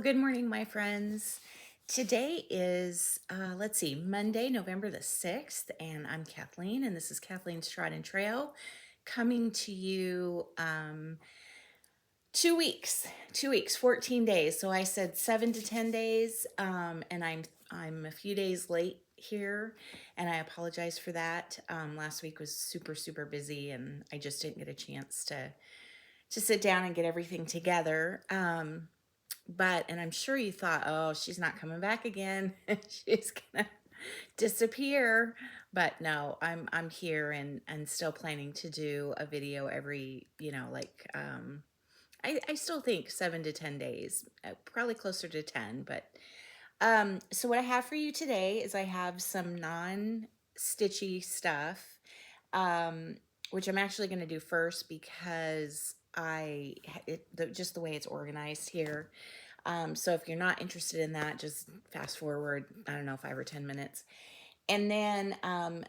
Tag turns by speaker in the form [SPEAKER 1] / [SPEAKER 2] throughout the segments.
[SPEAKER 1] Good morning, my friends. Today is, let's see, Monday, November the 6th, and I'm Kathleen, and this is Kathleen's Trodden Trail coming to you 2 weeks, 14 days. So I said 7 to 10 days, and I'm a few days late here, and I apologize for that. Last week was super, super busy, and I just didn't get a chance to sit down and get everything together. And I'm sure you thought, oh, she's not coming back again. She's gonna disappear. But no, I'm here and still planning to do a video every, I still think 7 to 10 days, probably closer to 10. But so what I have for you today is I have some non-stitchy stuff, um, which I'm actually going to do first because just the way it's organized here. So if you're not interested in that, just fast forward, I don't know, 5 or 10 minutes. And then a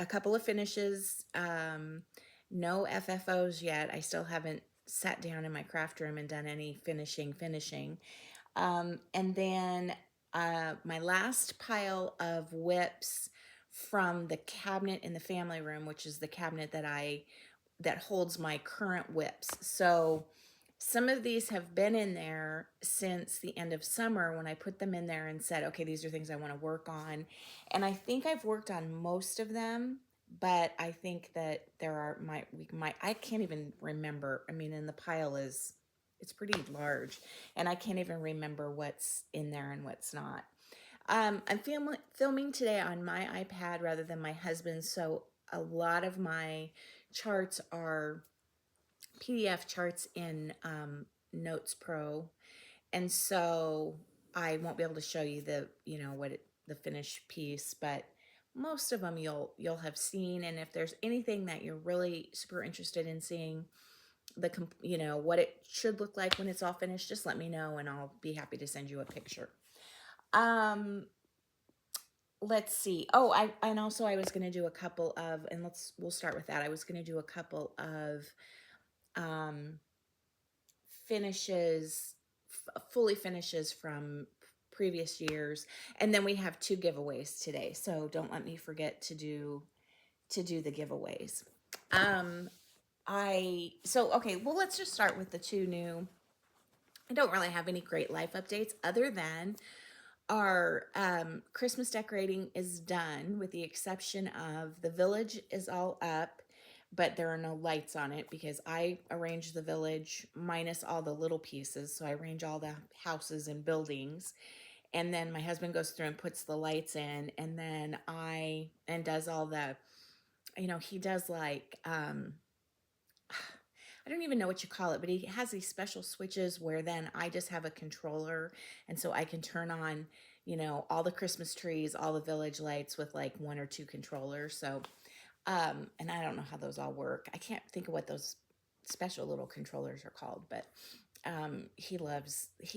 [SPEAKER 1] couple of finishes, no FFOs yet. I still haven't sat down in my craft room and done any finishing. And then my last pile of whips from the cabinet in the family room, which is the cabinet that holds my current whips. So some of these have been in there since the end of summer when I put them in there and said, okay, these are things I want to work on. And I think I've worked on most of them, but I think that I can't even remember. I mean, and the pile it's pretty large, and I can't even remember what's in there and what's not. I'm filming today on my iPad rather than my husband's, so a lot of my charts are PDF charts in Notes Pro, and so I won't be able to show you the finished piece, but most of them you'll have seen. And if there's anything that you're really super interested in seeing, what it should look like when it's all finished, just let me know and I'll be happy to send you a picture. Let's see. Oh, I was going to do a couple of, and we'll start with that. I was going to do a couple of finishes, fully finishes from previous years, and then we have 2 giveaways today. So don't let me forget to do the giveaways. Okay, well, let's just start with the 2 new. I don't really have any great life updates other than our Christmas decorating is done, with the exception of the village is all up, but there are no lights on it because I arrange the village minus all the little pieces. So I arrange all the houses and buildings, and then my husband goes through and puts the lights in, and then does all the, he does like, I don't even know what you call it, but he has these special switches where then I just have a controller, and so I can turn on, all the Christmas trees, all the village lights with like 1 or 2 controllers. So, and I don't know how those all work. I can't think of what those special little controllers are called, but he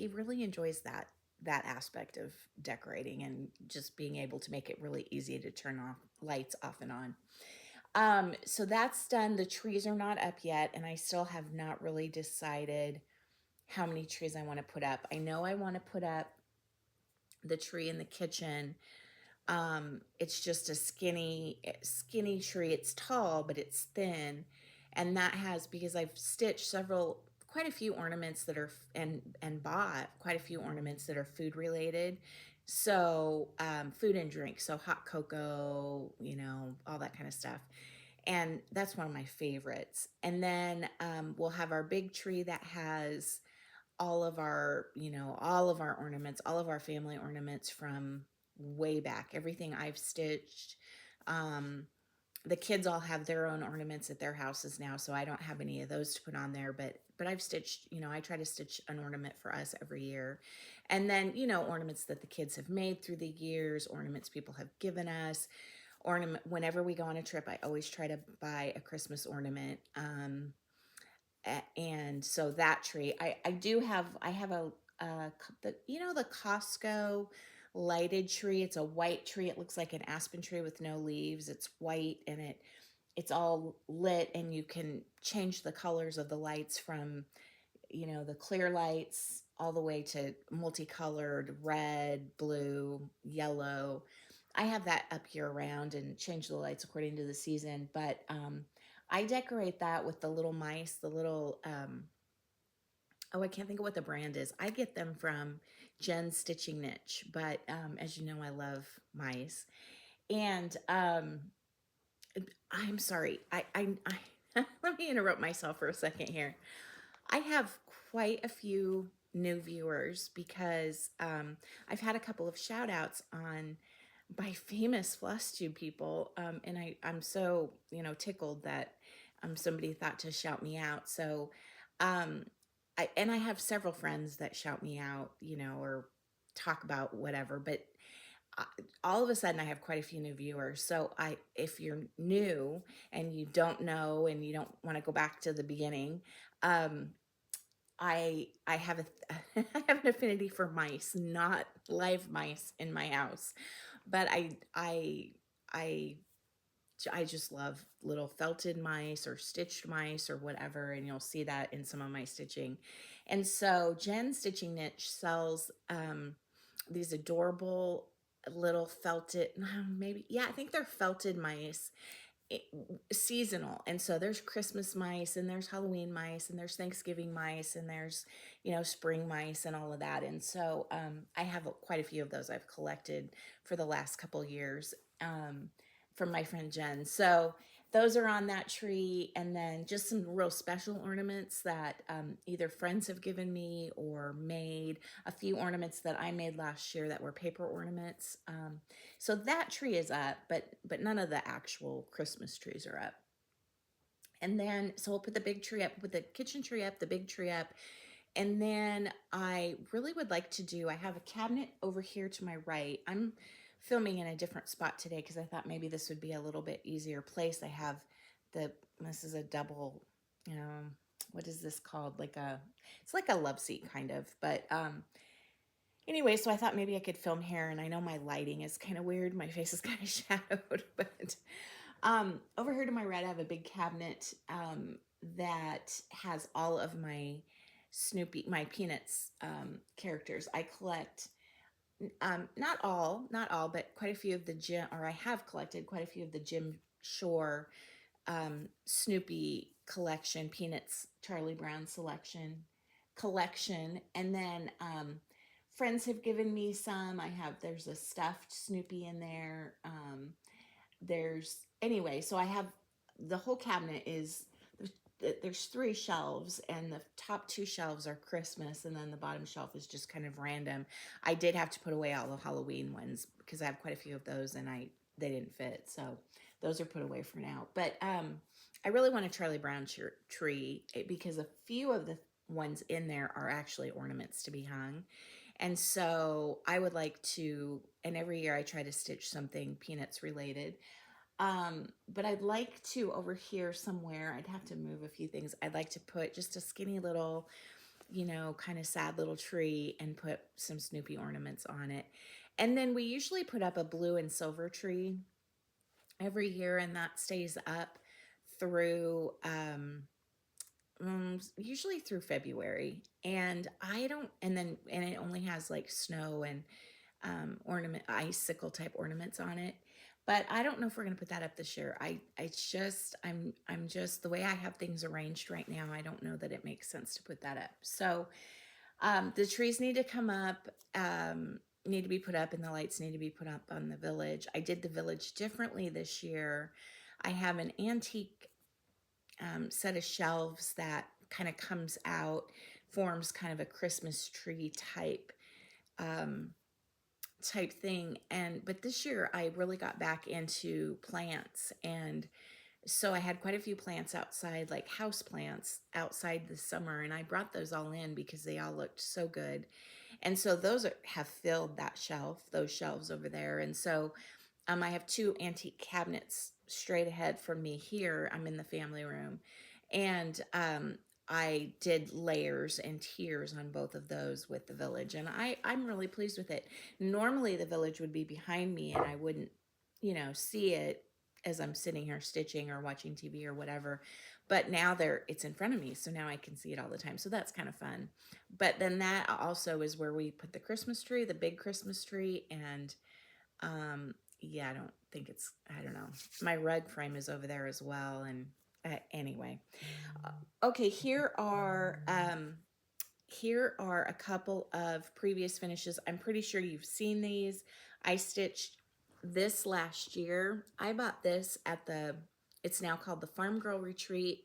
[SPEAKER 1] really enjoys that aspect of decorating and just being able to make it really easy to turn off lights off and on. So that's done. The trees are not up yet, and I still have not really decided how many trees I want to put up. I know I want to put up the tree in the kitchen. It's just a skinny tree. It's tall, but it's thin. And that has, because I've stitched quite a few ornaments that are, and bought quite a few ornaments that are food related. So, food and drink. So hot cocoa, all that kind of stuff. And that's one of my favorites. And then we'll have our big tree that has all of our ornaments, all of our family ornaments from way back, everything I've stitched. The kids all have their own ornaments at their houses now, so I don't have any of those to put on there, but I've stitched, I try to stitch an ornament for us every year. And then, ornaments that the kids have made through the years, ornaments people have given us. Whenever we go on a trip, I always try to buy a Christmas ornament. And so that tree, I have the Costco lighted tree. It's a white tree. It looks like an aspen tree with no leaves. It's white, and it's all lit, and you can change the colors of the lights from you know, the clear lights all the way to multicolored red, blue, yellow. I have that up year round and change the lights according to the season. But I decorate that with the little mice, the little, oh, I can't think of what the brand is. I get them from Jen's Stitching Niche. But as you know, I love mice. And I'm sorry. Let me interrupt myself for a second here. I have quite a few new viewers because I've had a couple of shout outs on by famous Floss Tube people. And I'm so, you know, tickled that somebody thought to shout me out. So, um, and I have several friends that shout me out, you know, or talk about whatever, but I- all of a sudden I have quite a few new viewers. So if you're new and you don't know and you don't want to go back to the beginning, um, I have I have an affinity for mice, not live mice in my house, but I I just love little felted mice or stitched mice or whatever, and you'll see that in some of my stitching. And so Jen's Stitching Niche sells these adorable little felted, maybe, yeah, I think they're felted mice, it, seasonal. And so there's Christmas mice and there's Halloween mice and there's Thanksgiving mice and there's, you know, spring mice and all of that. And so I have quite a few of those I've collected for the last couple years from my friend Jen. So those are on that tree. And then just some real special ornaments that either friends have given me or made. A few ornaments that I made last year that were paper ornaments. So that tree is up, but none of the actual Christmas trees are up. And then, so we'll put the big tree up, put the kitchen tree up, the big tree up. And then I really would like to do, I have a cabinet over here to my right. I'm filming in a different spot today because I thought maybe this would be a little bit easier place. I have this is a double, what is this called? It's like a love seat kind of, but anyway, so I thought maybe I could film here, and I know my lighting is kind of weird. My face is kind of shadowed, but over here to my right, I have a big cabinet that has all of my my Peanuts characters. I collect not all, but quite a few of the I have collected quite a few of the Jim Shore Snoopy collection, Peanuts, Charlie Brown collection, and then friends have given me some. There's a stuffed Snoopy in there. Anyway, so I have the whole cabinet there's 3 shelves, and the top 2 shelves are Christmas, and then the bottom shelf is just kind of random. I did have to put away all the Halloween ones because I have quite a few of those, and they didn't fit, so those are put away for now. But I really want a Charlie Brown tree because a few of the ones in there are actually ornaments to be hung. And so I would like to, and every year I try to stitch something Peanuts related. But I'd like to, over here somewhere, I'd have to move a few things. I'd like to put just a skinny little, kind of sad little tree and put some Snoopy ornaments on it. And then we usually put up a blue and silver tree every year, and that stays up through usually through February. And and it only has like snow and icicle type ornaments on it. But I don't know if we're going to put that up this year. I'm just the way I have things arranged right now. I don't know that it makes sense to put that up. So the trees need to come up, need to be put up, and the lights need to be put up on the village. I did the village differently this year. I have an antique set of shelves that kind of comes out, forms kind of a Christmas tree type thing. But this year I really got back into plants, and so I had quite a few plants outside, like house plants outside this summer, and I brought those all in because they all looked so good. And so have filled those shelves over there. And so I have 2 antique cabinets straight ahead from me here. I'm in the family room, and I did layers and tiers on both of those with the village, and I'm really pleased with it. Normally the village would be behind me and I wouldn't, see it as I'm sitting here stitching or watching TV or whatever. But now it's in front of me, so now I can see it all the time. So that's kind of fun. But then that also is where we put the Christmas tree, the big Christmas tree, and yeah, I don't know. My rug frame is over there as well, and anyway. Okay, here are a couple of previous finishes. I'm pretty sure you've seen these. I stitched this last year. I bought this at it's now called the Farm Girl Retreat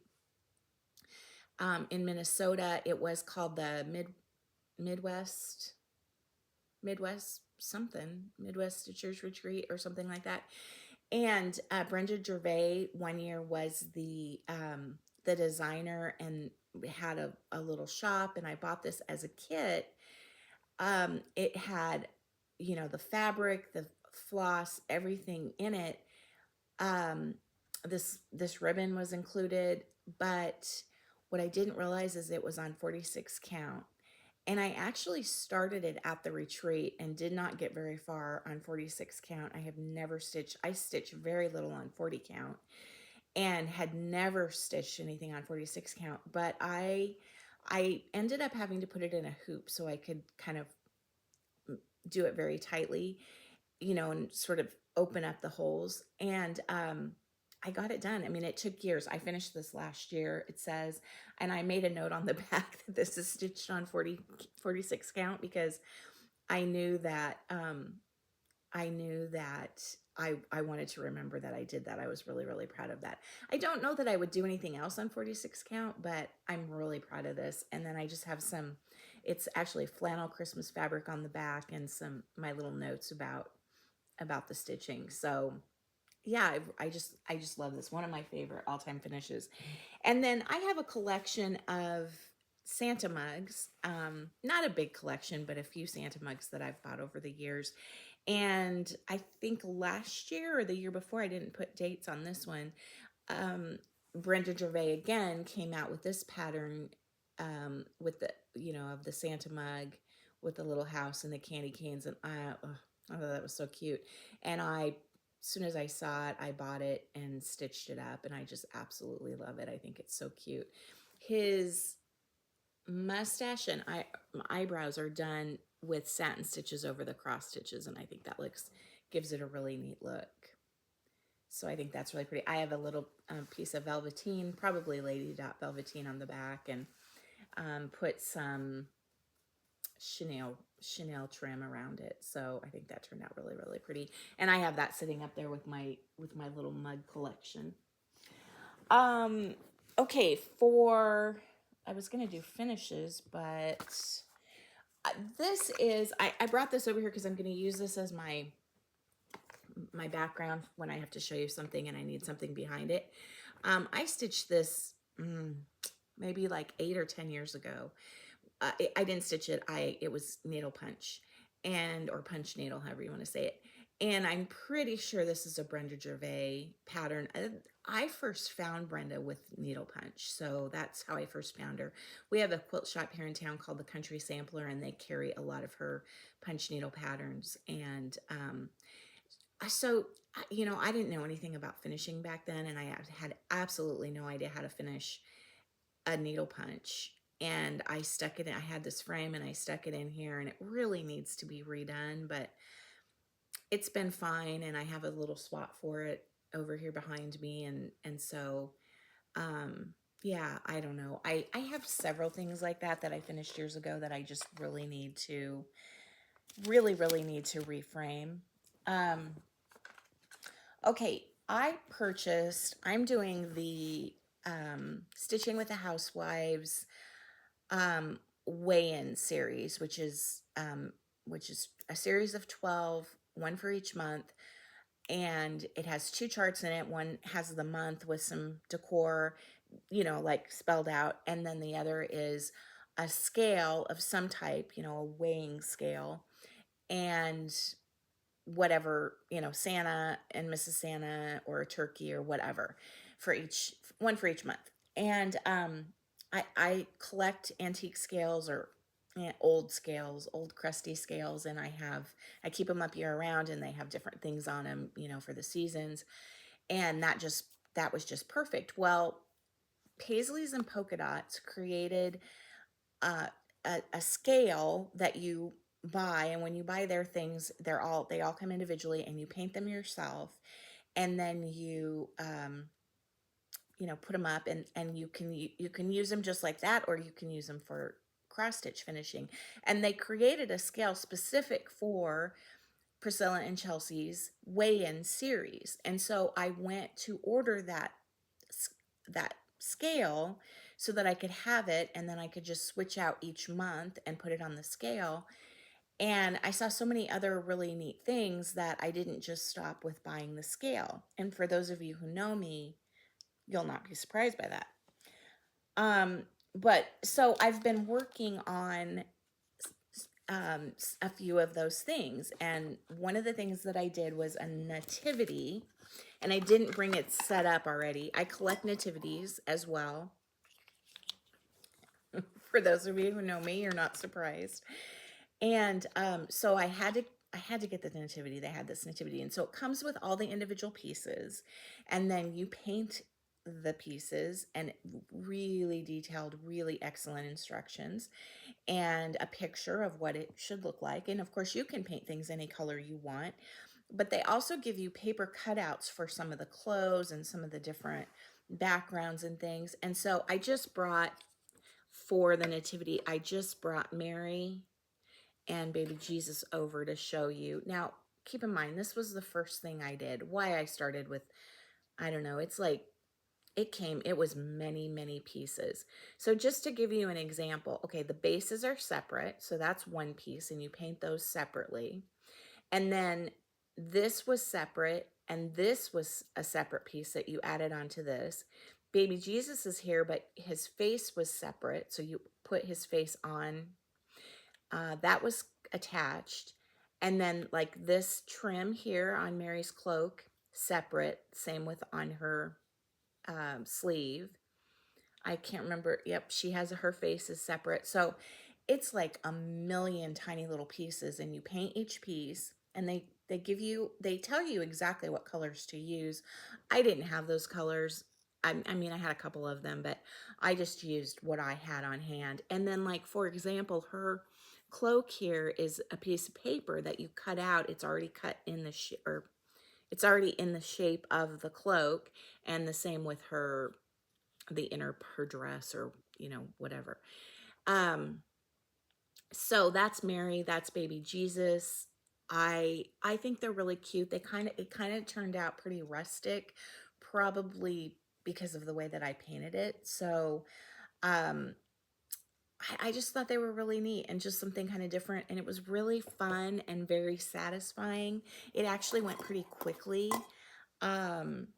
[SPEAKER 1] in Minnesota. It was called the Midwest Stitchers Retreat or something like that. And Brenda Gervais one year was the designer, and we had a little shop, and I bought this as a kit. It had, the fabric, the floss, everything in it. This ribbon was included, but what I didn't realize is it was on 46 count. And I actually started it at the retreat and did not get very far on 46 count. I stitched very little on 40 count and had never stitched anything on 46 count, but I ended up having to put it in a hoop so I could kind of do it very tightly, and sort of open up the holes. And I got it done. I mean, it took years. I finished this last year, it says, and I made a note on the back that this is stitched on 46 count, because I knew that I wanted to remember that I did that. I was really, really proud of that. I don't know that I would do anything else on 46 count, but I'm really proud of this. And then I just have it's actually flannel Christmas fabric on the back, and my little notes about the stitching. So yeah, I just love this. One of my favorite all-time finishes. And then I have a collection of Santa mugs. Not a big collection, but a few Santa mugs that I've bought over the years. And I think last year or the year before, I didn't put dates on this one. Brenda Gervais again came out with this pattern with the, of the Santa mug with the little house and the candy canes. And I thought that was so cute. And as soon as I saw it, I bought it and stitched it up, and I just absolutely love it. I think it's so cute. His mustache and eyebrows are done with satin stitches over the cross stitches, and I think that gives it a really neat look. So I think that's really pretty. I have a little piece of velveteen, probably Lady Dot velveteen on the back, and put some Chanel trim around it. So I think that turned out really, really pretty. And I have that sitting up there with my little mug collection. Okay, I was going to do finishes, but this is, I brought this over here because I'm going to use this as my background when I have to show you something and I need something behind it. I stitched this maybe like 8 or 10 years ago. I didn't stitch it. It was needle punch or punch needle, however you want to say it. And I'm pretty sure this is a Brenda Gervais pattern. I first found Brenda with needle punch, so that's how I first found her. We have a quilt shop here in town called the Country Sampler, and they carry a lot of her punch needle patterns. And so, I didn't know anything about finishing back then, and I had absolutely no idea how to finish a needle punch. And I stuck it in, I had this frame and I stuck it in here, and it really needs to be redone, but it's been fine. And I have a little spot for it over here behind me. And so, yeah, I don't know. I have several things like that I finished years ago that I just really need to reframe. Okay, I'm doing the Stitching with the Housewives weigh-in series, which is a series of 12, one for each month, and it has 2 charts in it. One has the month with some decor, like spelled out, and then the other is a scale of some type, a weighing scale, and whatever, Santa and Mrs. Santa or a turkey or whatever for each month. And I collect antique scales or old scales, old crusty scales, and I keep them up year round, and they have different things on them, for the seasons. And that was just perfect. Well, Paisleys and Polka Dots created uh, a scale that you buy, and when you buy their things, they all come individually, and you paint them yourself, and then you know, put them up, and you can use them just like that, or you can use them for cross stitch finishing. And they created a scale specific for Priscilla and Chelsea's weigh-in series, and so I went to order that scale so that I could have it, and then I could just switch out each month and put it on the scale. And I saw so many other really neat things that I didn't just stop with buying the scale. And for those of you who know me, you'll not be surprised by that. But so I've been working on a few of those things. And one of the things that I did was a nativity, and I didn't bring it set up already. I collect nativities as well. For those of you who know me, you're not surprised. And so I had to get the nativity. They had this nativity, and so it comes with all the individual pieces, and then you paint the pieces, and really detailed, really excellent instructions, and a picture of what it should look like. And of course, you can paint things any color you want, but they also give you paper cutouts for some of the clothes and some of the different backgrounds and things. And so I just brought, for the nativity, I just brought Mary and baby Jesus over to show you. Now, keep in mind, this was the first thing I did. Why I started with, I don't know, it's like, it was many, many pieces. So just to give you an example, okay, the bases are separate. So that's one piece, and you paint those separately. And then this was separate, and this was a separate piece that you added onto this. Baby Jesus is here, but his face was separate. So you put his face on. That was attached. And then like this trim here on Mary's cloak, separate. Same with on her sleeve. I can't remember. Yep, she has her face is separate. So it's like a million tiny little pieces, and you paint each piece, and they tell you exactly what colors to use. I didn't have those colors. I mean, I had a couple of them, but I just used what I had on hand. And then, like, for example, her cloak here is a piece of paper that you cut out. It's already cut in the it's already in the shape of the cloak, and the same with the inner her dress, or you know, whatever. So that's Mary, that's baby Jesus. I think they're really cute. It kind of turned out pretty rustic, probably because of the way that I painted it. So um I just thought they were really neat, and just something kind of different, and it was really fun and very satisfying. It actually went pretty quickly. Um,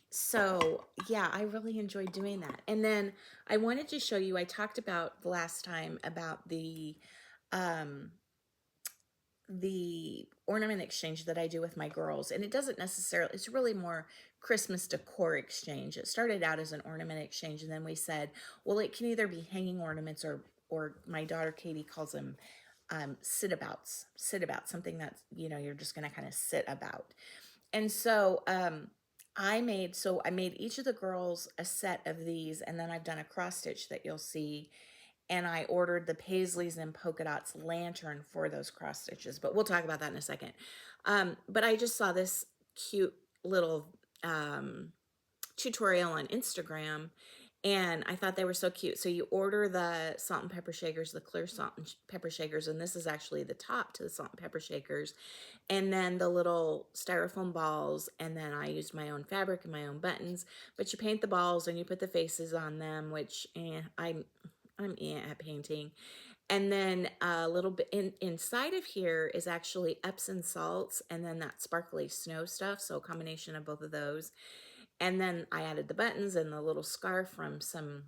[SPEAKER 1] so yeah, I really enjoyed doing that. And then I wanted to show you, I talked about the last time about um, the ornament exchange that I do with my girls. And it doesn't necessarily, it's really more Christmas decor exchange. It started out as an ornament exchange, and then we said, well, it can either be hanging ornaments, or my daughter Katie calls them sit about, something that's, you know, you're just going to kind of sit about. And so I made each of the girls a set of these, and then I've done a cross stitch that you'll see. And I ordered the Paisleys and Polka Dots lantern for those cross stitches, but we'll talk about that in a second. But I just saw this cute little tutorial on Instagram, and I thought they were so cute. So you order the salt and pepper shakers, the clear salt and pepper shakers, and this is actually the top to the salt and pepper shakers, and then the little styrofoam balls, and then I used my own fabric and my own buttons. But you paint the balls and you put the faces on them, which I'm at painting. And then a little bit inside of here is actually Epsom salts, and then that sparkly snow stuff, so a combination of both of those. And then I added the buttons and the little scarf from some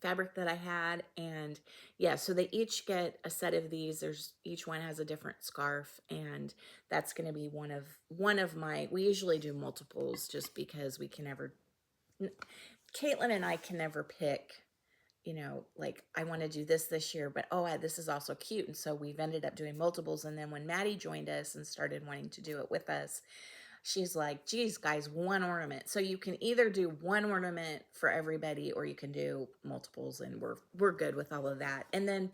[SPEAKER 1] fabric that I had. And yeah, so they each get a set of these. Each one has a different scarf, and that's going to be one of my, we usually do multiples just because Caitlin and I can never pick, you know, like I want to do this year, but this is also cute. And so we've ended up doing multiples. And then when Maddie joined us and started wanting to do it with us, she's like, geez, guys, one ornament. So you can either do one ornament for everybody, or you can do multiples, and we're good with all of that. And then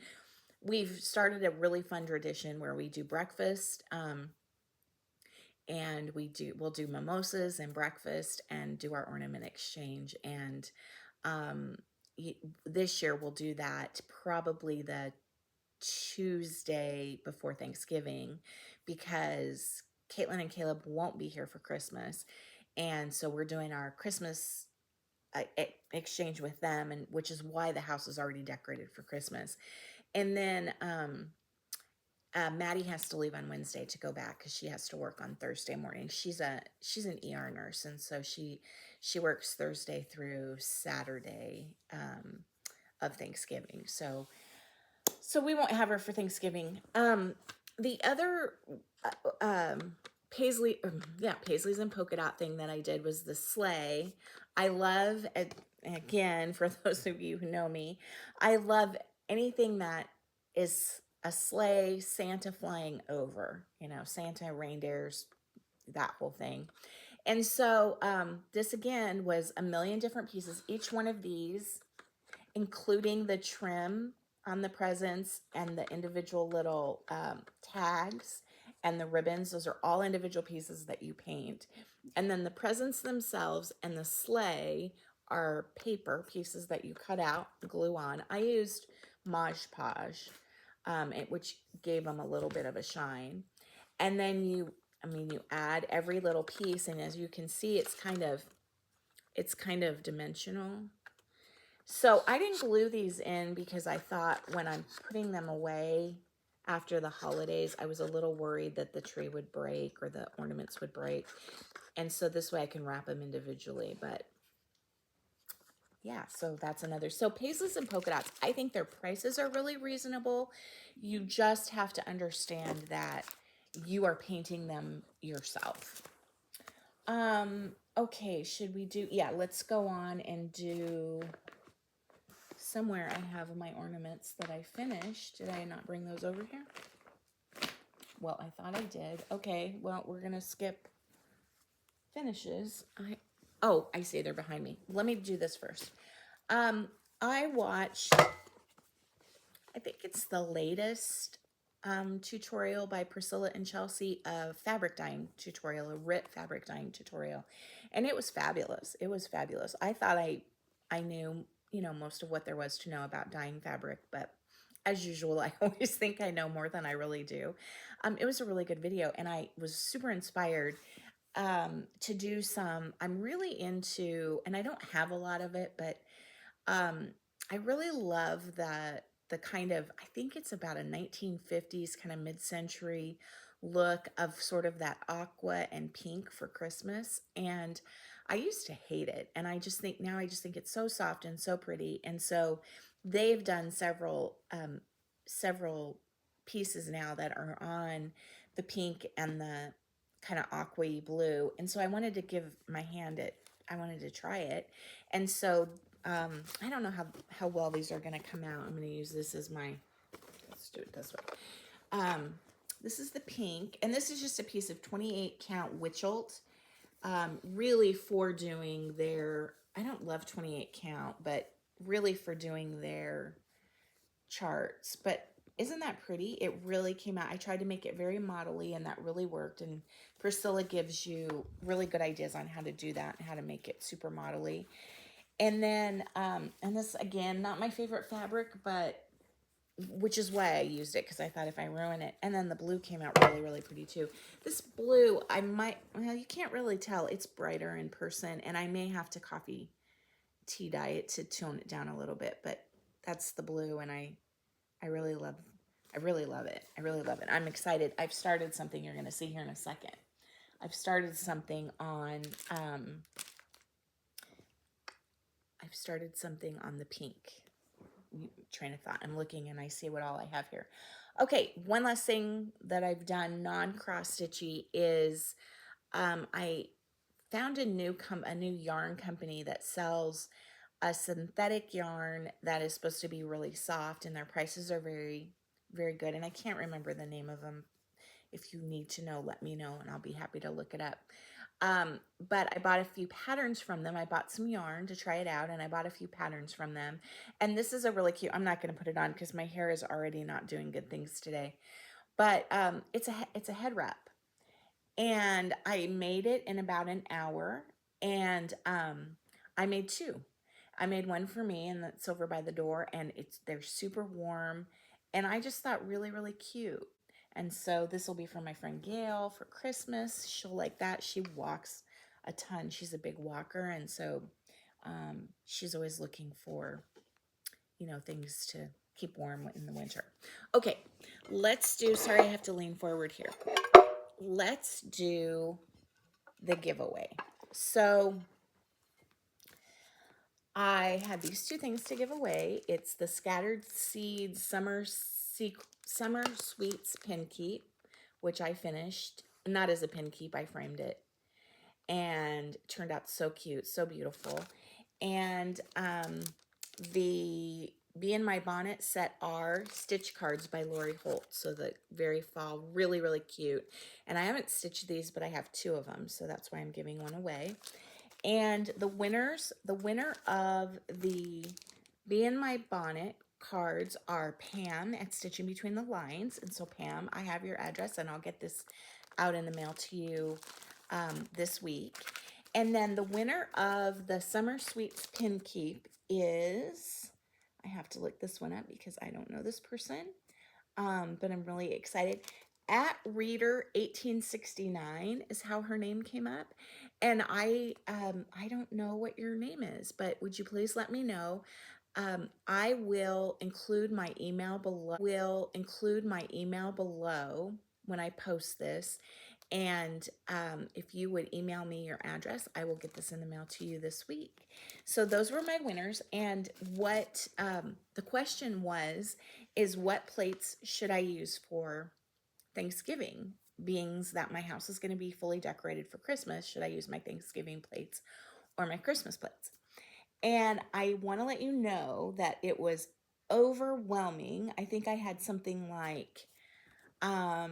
[SPEAKER 1] we've started a really fun tradition where we do breakfast, and we'll do mimosas and breakfast and do our ornament exchange. And um, this year we'll do that probably the Tuesday before Thanksgiving, because Caitlin and Caleb won't be here for Christmas. And so we're doing our Christmas exchange with them, and which is why the house is already decorated for Christmas. And then Maddie has to leave on Wednesday to go back because she has to work on Thursday morning. She's an ER nurse, and so she works Thursday through Saturday of Thanksgiving. So we won't have her for Thanksgiving. The other Paisleys and polka dot thing that I did was the sleigh. I love, again, for those of you who know me, I love anything that is a sleigh, Santa flying over, Santa, reindeers, that whole thing. And so this again was a million different pieces. Each one of these, including the trim on the presents and the individual little tags and the ribbons, those are all individual pieces that you paint. And then the presents themselves and the sleigh are paper pieces that you cut out, glue on. I used Mod Podge, which gave them a little bit of a shine. And then you add every little piece, and as you can see, it's kind of dimensional. So I didn't glue these in because I thought when I'm putting them away after the holidays, I was a little worried that the tree would break or the ornaments would break. And so this way I can wrap them individually. But yeah, so that's another. So Paisleys and polka dots, I think their prices are really reasonable. You just have to understand that you are painting them yourself. Okay, should we do, let's go on and do, somewhere I have my ornaments that I finished. Did I not bring those over here? Well, I thought I did. Okay, well, we're going to skip finishes. I see, they're behind me. Let me do this first. I watched, I think it's the latest tutorial by Priscilla and Chelsea, a fabric dyeing tutorial, a RIP fabric dyeing tutorial. And it was fabulous. It was fabulous. I thought I knew, most of what there was to know about dyeing fabric, but as usual, I always think I know more than I really do. It was a really good video, and I was super inspired to do some. I'm really into, and I don't have a lot of it, but I really love the kind of, I think it's about a 1950s kind of mid-century look of sort of that aqua and pink for Christmas. And I used to hate it, and I just think it's so soft and so pretty. And so they've done several pieces now that are on the pink and the kind of aqua blue. And so I wanted to give my hand it. I wanted to try it. And so I don't know how well these are going to come out. I'm going to use this as my, let's do it this way. This is the pink, and this is just a piece of 28 count Witchelt, really for doing their, I don't love 28 count, but really for doing their charts. But isn't that pretty? It really came out. I tried to make it very model-y, and that really worked. And Priscilla gives you really good ideas on how to do that and how to make it super model-y. And then, and this, again, not my favorite fabric, but which is why I used it, because I thought if I ruin it. And then the blue came out really, really pretty too. This blue, well, you can't really tell. It's brighter in person, and I may have to coffee tea dye it to tone it down a little bit, but that's the blue, and I really love it. I really love it. I'm excited. I've started something you're going to see here in a second. I've started something on, the pink train of thought. I'm looking and I see what all I have here. Okay, one last thing that I've done non-cross stitchy is I found a new yarn company that sells a synthetic yarn that is supposed to be really soft, and their prices are very, very good. And I can't remember the name of them. If you need to know, let me know, and I'll be happy to look it up. But I bought a few patterns from them. I bought some yarn to try it out, and I bought a few patterns from them. And this is a really cute, I'm not going to put it on because my hair is already not doing good things today. But it's a head wrap. And I made it in about an hour. And I made two. I made one for me, and that's over by the door, and they're super warm. And I just thought really, really cute. And so this will be for my friend Gail for Christmas. She'll like that. She walks a ton. She's a big walker, and so she's always looking for, things to keep warm in the winter. Okay, sorry, I have to lean forward here. Let's do the giveaway. So I had these two things to give away. It's the Scattered Seeds Summer Sweets Pin Keep, which I finished, not as a pin keep, I framed it, and it turned out so cute, so beautiful. And the Be in My Bonnet Set R stitch cards by Lori Holt. So the very fall, really, really cute. And I haven't stitched these, but I have two of them, so that's why I'm giving one away. And the winner of the Be in My Bonnet cards are Pam at Stitching Between the Lines. And so Pam, I have your address, and I'll get this out in the mail to you this week. And then the winner of the Summer Sweets Pin Keep is, I have to look this one up because I don't know this person, but I'm really excited. At Reader 1869 is how her name came up. And I don't know what your name is, but would you please let me know? I will include my email below. When I post this. And if you would email me your address, I will get this in the mail to you this week. So those were my winners. And what the question is what plates should I use for Thanksgiving? Being that my house is going to be fully decorated for Christmas, should I use my Thanksgiving plates or my Christmas plates? And I want to let you know that it was overwhelming. I think I had something like, I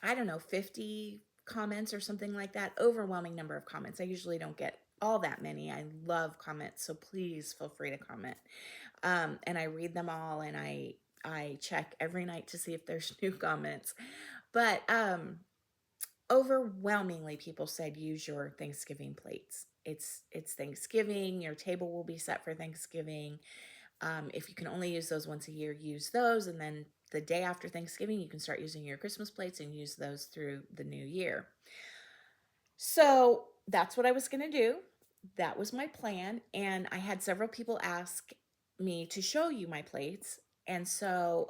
[SPEAKER 1] don't know, 50 comments or something like that. Overwhelming number of comments. I usually don't get all that many. I love comments, so please feel free to comment. And I read them all, and I check every night to see if there's new comments. But overwhelmingly, people said use your Thanksgiving plates. It's Thanksgiving. Your table will be set for Thanksgiving. If you can only use those once a year, use those. And then the day after Thanksgiving, you can start using your Christmas plates and use those through the new year. So that's what I was going to do. That was my plan. And I had several people ask me to show you my plates. And so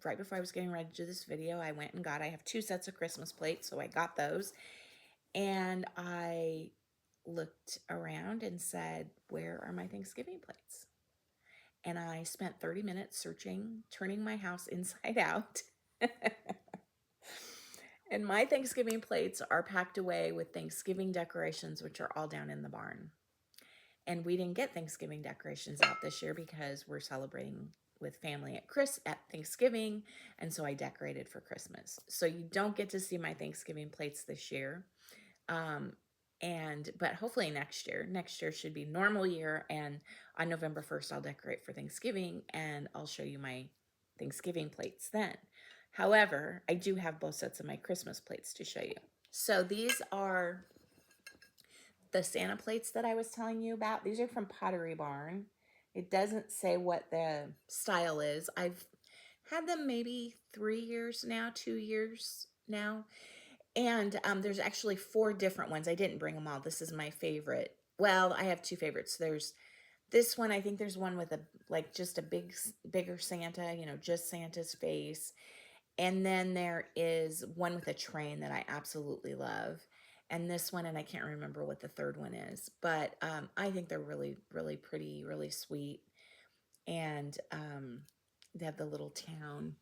[SPEAKER 1] right before I was getting ready to do this video, I went and I have 2 sets of Christmas plates. So I got those. And I looked around and said, where are my Thanksgiving plates? And I spent 30 minutes searching, turning my house inside out. And my Thanksgiving plates are packed away with Thanksgiving decorations, which are all down in the barn. And we didn't get Thanksgiving decorations out this year because we're celebrating with family at Thanksgiving, and so I decorated for Christmas. So you don't get to see my Thanksgiving plates this year. But hopefully next year should be normal year, and on November 1st I'll decorate for Thanksgiving, and I'll show you my Thanksgiving plates then. However, I do have both sets of my Christmas plates to show you. So these are the Santa plates that I was telling you about. These are from Pottery Barn. It doesn't say what the style is. I've had them maybe 3 years now, 2 years now. And there's actually 4 different ones. I didn't bring them all. This is my favorite. Well, I have 2 favorites. There's this one. I think there's one with just a bigger Santa, just Santa's face. And then there is one with a train that I absolutely love. And this one, and I can't remember what the third one is, but I think they're really, really pretty, really sweet. And they have the little town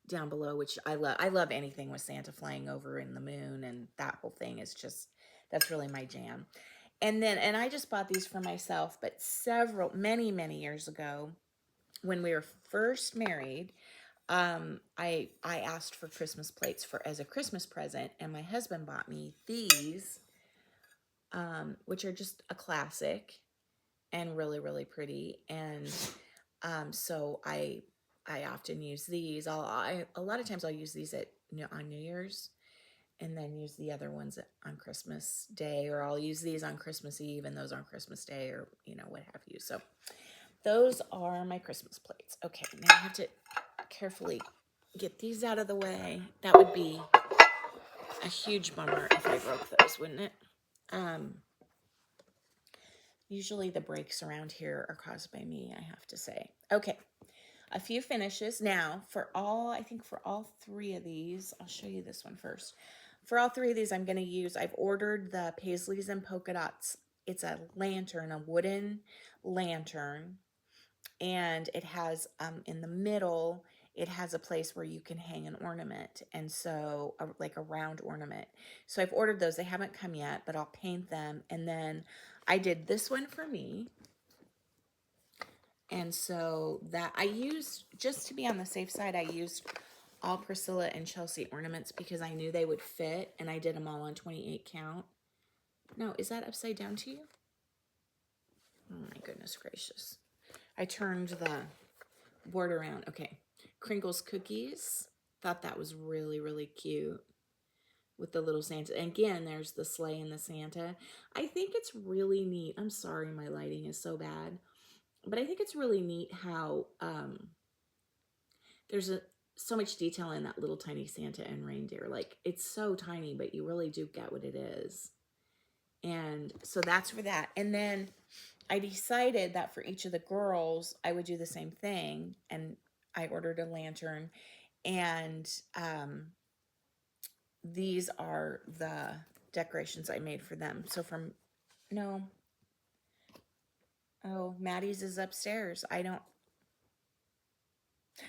[SPEAKER 1] down below, which I love. I love anything with Santa flying over in the moon, and that whole thing is that's really my jam. And I just bought these for myself, but many years ago, when we were first married, I asked for Christmas plates as a Christmas present, and my husband bought me these, which are just a classic and really, really pretty. And so I often use these. A lot of times I'll use these on New Year's, and then use the other ones on Christmas Day, or I'll use these on Christmas Eve and those on Christmas Day, or what have you. So those are my Christmas plates. Okay, now I have to carefully get these out of the way. That would be a huge bummer if I broke those, wouldn't it? Usually the breaks around here are caused by me, I have to say. Okay, a few finishes. Now, I think for all three of these, I'll show you this one first. For all three of these, I've ordered the Paisleys and Polka Dots. It's a lantern, a wooden lantern, and it has, in the middle, it has a place where you can hang an ornament, and so like a round ornament. So I've ordered those. They haven't come yet, but I'll paint them. And then I did this one for me, and so that I used, just to be on the safe side, I used all Priscilla and Chelsea ornaments because I knew they would fit, and I did them all on 28 count. No, is that upside down to you? Oh my goodness gracious. I turned the board around. Okay. Crinkles cookies. Thought that was really, really cute with the little Santa. And again, there's the sleigh and the Santa. I think it's really neat. I'm sorry my lighting is so bad. But I think it's really neat how there's so much detail in that little tiny Santa and reindeer. Like, it's so tiny, but you really do get what it is. And so that's for that. And then I decided that for each of the girls, I would do the same thing. And I ordered a lantern. And these are the decorations I made for them. So Maddie's is upstairs.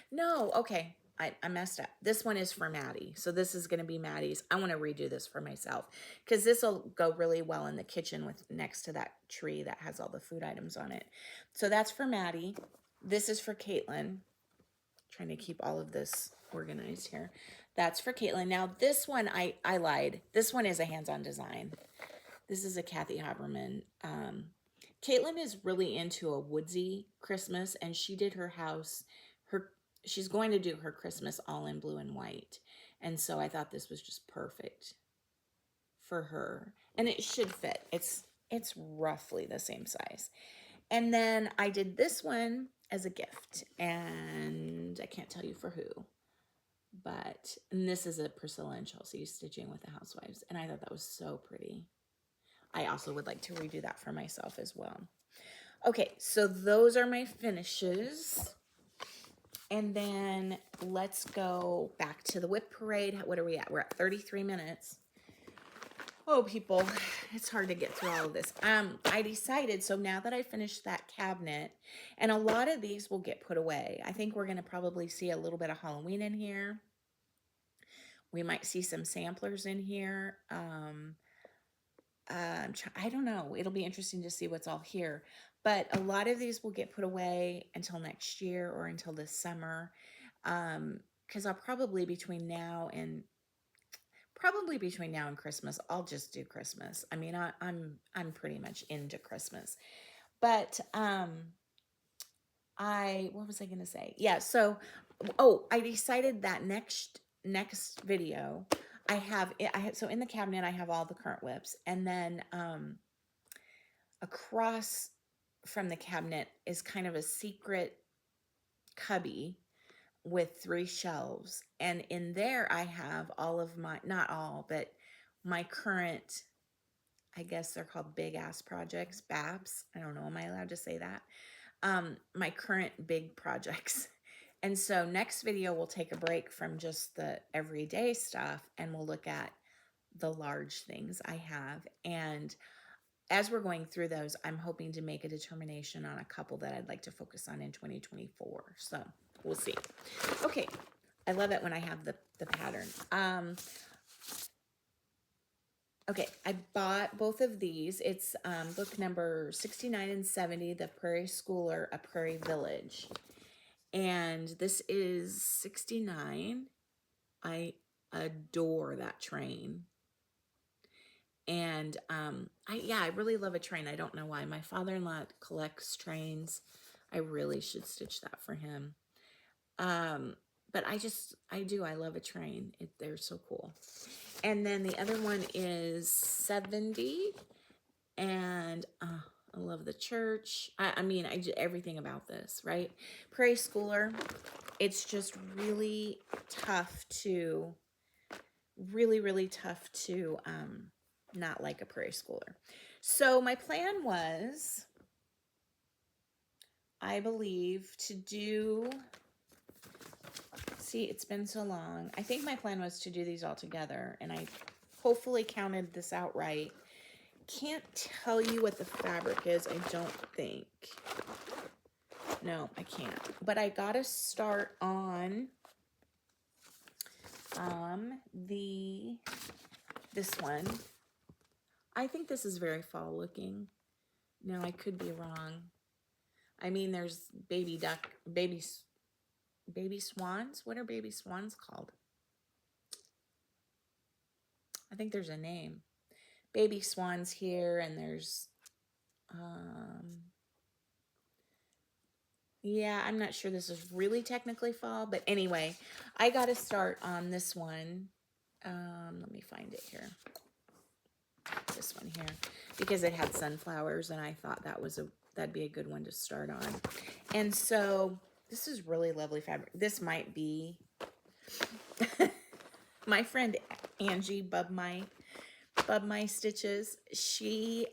[SPEAKER 1] No, okay. I messed up. This one is for Maddie. So this is going to be Maddie's. I want to redo this for myself because this will go really well in the kitchen next to that tree that has all the food items on it. So that's for Maddie. This is for Caitlin. Trying to keep all of this organized here. That's for Caitlin. Now this one, I lied. This one is a hands-on design. This is a Kathy Haberman. Caitlin is really into a woodsy Christmas, and she did her house, she's going to do her Christmas all in blue and white. And so I thought this was just perfect for her. And it should fit. It's roughly the same size. And then I did this one as a gift, and I can't tell you for who. And this is a Priscilla and Chelsea stitching with the housewives, and I thought that was so pretty. I also would like to redo that for myself as well. Okay, so those are my finishes. And then let's go back to the whip parade. What are we at? We're at 33 minutes. Oh, people, it's hard to get through all of this. I decided, so now that I finished that cabinet, and a lot of these will get put away. I think we're going to probably see a little bit of Halloween in here. We might see some samplers in here. I don't know. It'll be interesting to see what's all here. But a lot of these will get put away until next year or until this summer. Because I'll probably between now and Christmas, I'll just do Christmas. I mean, I'm pretty much into Christmas. But what was I going to say? Yeah, so I decided that next video so in the cabinet I have all the current whips, and then across from the cabinet is kind of a secret cubby with 3 shelves, and in there I have all of my, not all, but my current, I guess they're called big ass projects, BABs. I don't know, am I allowed to say that? My current big projects. And so next video we'll take a break from just the everyday stuff, and we'll look at the large things I have. And as we're going through those, I'm hoping to make a determination on a couple that I'd like to focus on in 2024. So we'll see. Okay. I love it when I have the pattern. Okay. I bought both of these. It's book number 69 and 70, The Prairie Schooler, A Prairie Village. And this is 69. I adore that train. And I really love a train. I don't know why. My father-in-law collects trains. I really should stitch that for him. But I love a train. They're so cool. And then the other one is 70. And I love the church. I mean, everything about this, right? Prairie schooler. It's just really tough to, really tough to not like a prairie schooler. So my plan was, I believe, to do, see, it's been so long. I think my plan was to do these all together, and I hopefully counted this out right. Can't tell you what the fabric is, I don't think. No, I can't. But I gotta start on this one. I think this is very fall looking. No, I could be wrong. I mean, there's baby swans. What are baby swans called? I think there's a name. Baby swans here, and there's, yeah, I'm not sure this is really technically fall, but anyway, I got to start on this one. Let me find it here. This one here, because it had sunflowers, and I thought that'd be a good one to start on. And so this is really lovely fabric. This might be my friend Angie, Bubmie Stitches. She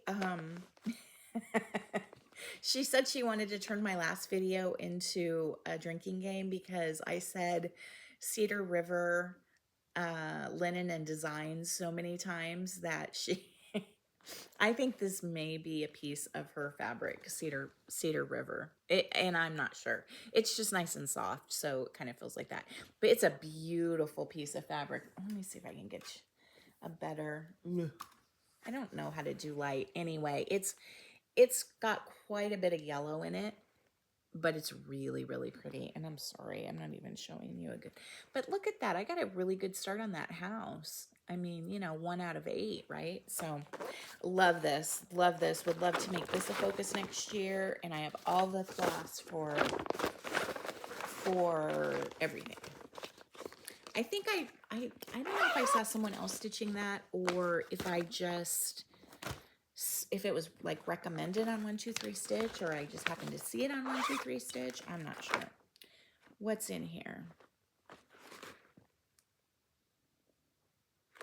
[SPEAKER 1] she said she wanted to turn my last video into a drinking game because I said Cedar River linen and designs so many times that she I think this may be a piece of her fabric, Cedar River, and I'm not sure. It's just nice and soft, so it kind of feels like that. But it's a beautiful piece of fabric. Let me see if I can get a better. I don't know how to do light. Anyway, it's got quite a bit of yellow in it, but it's really, really pretty. And I'm sorry, I'm not even showing you a good, but look at that. I got a really good start on that house. I mean, you know, 1 out of 8, right? So love this, would love to make this a focus next year. And I have all the floss for everything. I think I don't know if I saw someone else stitching that, or if it was like recommended on 1, 2, 3 Stitch, or I just happened to see it on 1, 2, 3 Stitch. I'm not sure. What's in here?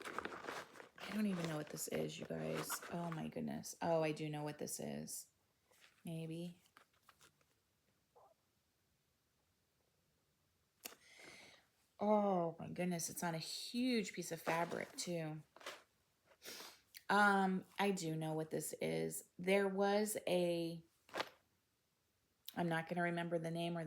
[SPEAKER 1] I don't even know what this is, you guys. Oh my goodness. Oh, I do know what this is. Maybe. Oh my goodness, it's on a huge piece of fabric too. I do know what this is. There was I'm not going to remember the name or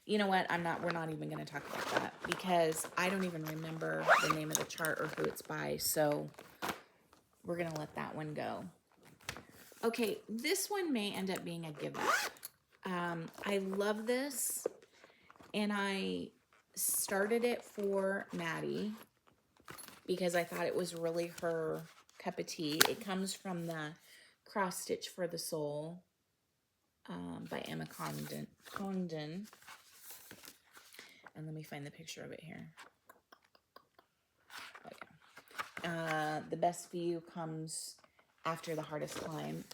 [SPEAKER 1] you know what? We're not even going to talk about that because I don't even remember the name of the chart or who it's by. So we're going to let that one go. Okay. This one may end up being a give up. I love this, and I started it for Maddie because I thought it was really her cup of tea. It comes from the Cross Stitch for the Soul by Emma Condon. And let me find the picture of it here. Oh, yeah. The best view comes after the hardest climb.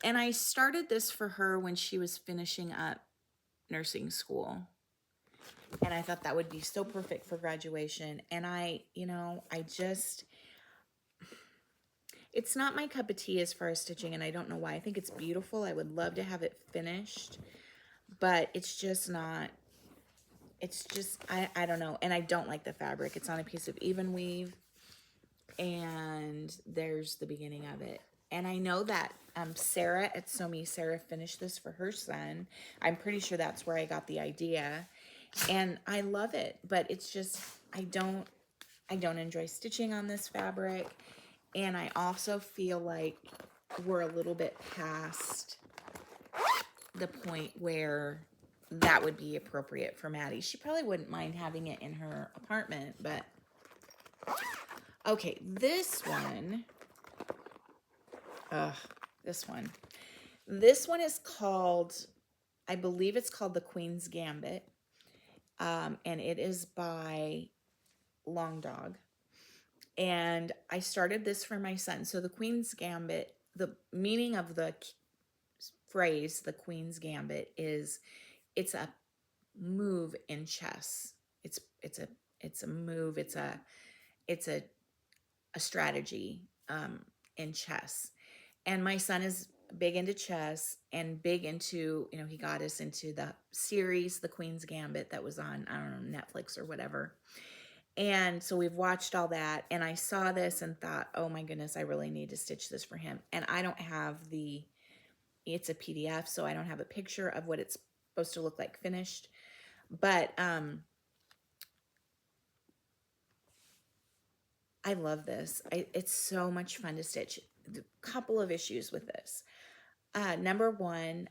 [SPEAKER 1] And I started this for her when she was finishing up nursing school. And I thought that would be so perfect for graduation. And it's not my cup of tea as far as stitching, and I don't know why. I think it's beautiful. I would love to have it finished, but it's just not, I don't know. And I don't like the fabric. It's on a piece of even weave, and there's the beginning of it. And I know that Sarah at sewmesarah finished this for her son. I'm pretty sure that's where I got the idea. And I love it, but it's just, I don't enjoy stitching on this fabric. And I also feel like we're a little bit past the point where that would be appropriate for Maddie. She probably wouldn't mind having it in her apartment, but okay, this one, this one. This one is called, I believe it's called The Queen's Gambit, and it is by Long Dog. And I started this for my son. So the Queen's Gambit, the meaning of the phrase, the Queen's Gambit, is it's a move in chess. It's a move. It's a strategy in chess. And my son is big into chess and big into, you know, he got us into the series, The Queen's Gambit, that was on, I don't know, Netflix or whatever. And so we've watched all that, and I saw this and thought, oh my goodness, I really need to stitch this for him. And I don't have it's a PDF, so I don't have a picture of what it's supposed to look like finished. But I love this. It's so much fun to stitch. A couple of issues with this. Number one,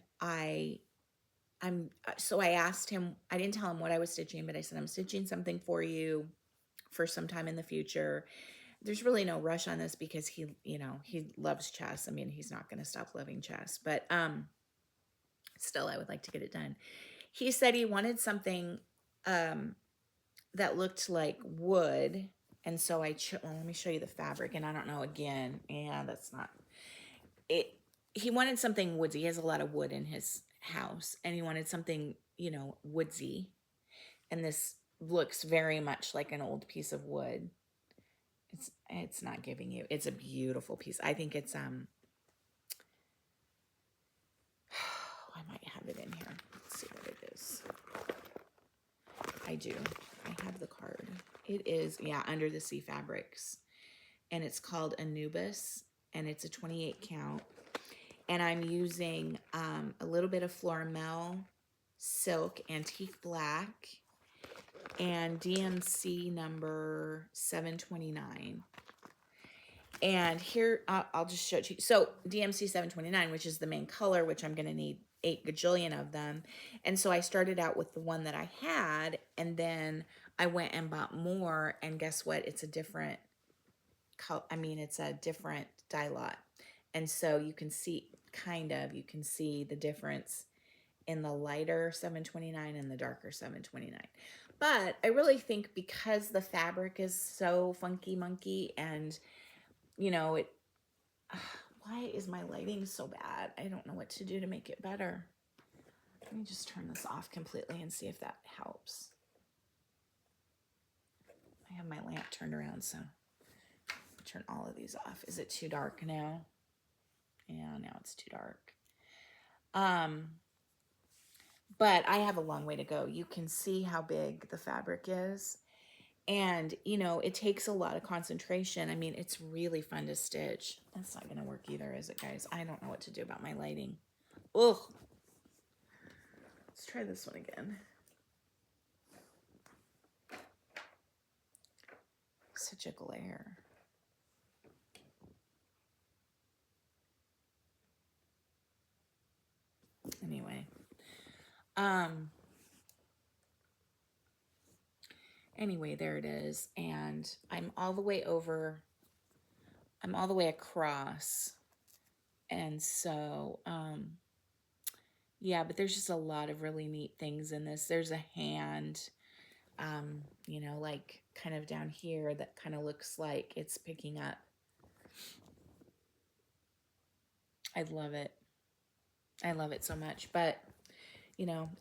[SPEAKER 1] so I asked him, I didn't tell him what I was stitching, but I said, I'm stitching something for you for some time in the future. There's really no rush on this because he loves chess. I mean, he's not going to stop loving chess, but still, I would like to get it done. He said he wanted something that looked like wood, and so let me show you the fabric, and I don't know, again, that's not it. He wanted something woodsy. He has a lot of wood in his house, and he wanted something, woodsy, and this looks very much like an old piece of wood. It's not giving you, it's a beautiful piece. I think it's, I might have it in here. Let's see what it is. I do. I have the card. It is, Under the Sea Fabrics. And it's called Anubis, and it's a 28 count. And I'm using a little bit of Florimel Silk Antique Black and DMC number 729. And here, I'll just show it to you. So DMC 729, which is the main color, which I'm going to need 8 gajillion of them. And so I started out with the one that I had, and then I went and bought more, and guess what? It's a different color. I mean, it's a different dye lot. And so you can see, you can see the difference in the lighter 729 and the darker 729. But I really think because the fabric is so funky monkey, and why is my lighting so bad? I don't know what to do to make it better. Let me just turn this off completely and see if that helps. I have my lamp turned around, so I'll turn all of these off. Is it too dark now? Yeah, now it's too dark. But I have a long way to go. You can see how big the fabric is. And, it takes a lot of concentration. I mean, it's really fun to stitch. That's not going to work either, is it, guys? I don't know what to do about my lighting. Ugh. Let's try this one again. Such a glare. Anyway. Anyway, there it is. And I'm all the way across. And so, but there's just a lot of really neat things in this. There's a hand, like kind of down here that kind of looks like it's picking up. I love it. I love it so much. But,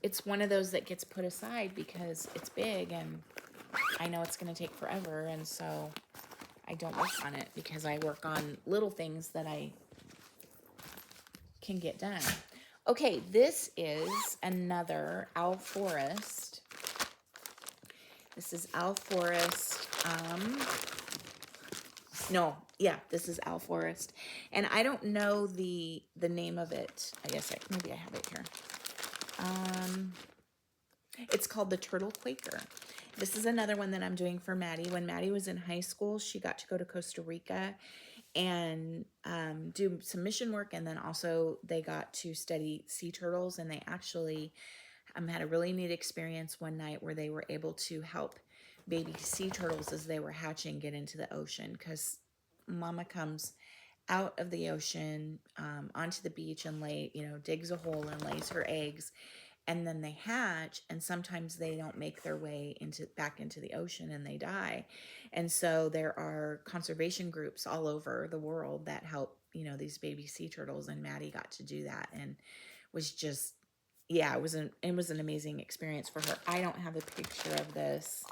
[SPEAKER 1] it's one of those that gets put aside because it's big and I know it's going to take forever, and so I don't work on it because I work on little things that I can get done. Okay, this is another Owl Forest. This is Owl Forest. This is Owl Forest. And I don't know the name of it. I guess maybe I have it here. It's called the Turtle Quaker. This is another one that I'm doing for Maddie. When Maddie was in high school, she got to go to Costa Rica and do some mission work, and then also they got to study sea turtles, and they actually had a really neat experience one night where they were able to help baby sea turtles as they were hatching get into the ocean, because mama comes out of the ocean onto the beach and digs a hole and lays her eggs, and then they hatch, and sometimes they don't make their way back into the ocean and they die. And so there are conservation groups all over the world that help these baby sea turtles, and Maddie got to do that and was just, yeah, it was an amazing experience for her. I don't have a picture of this.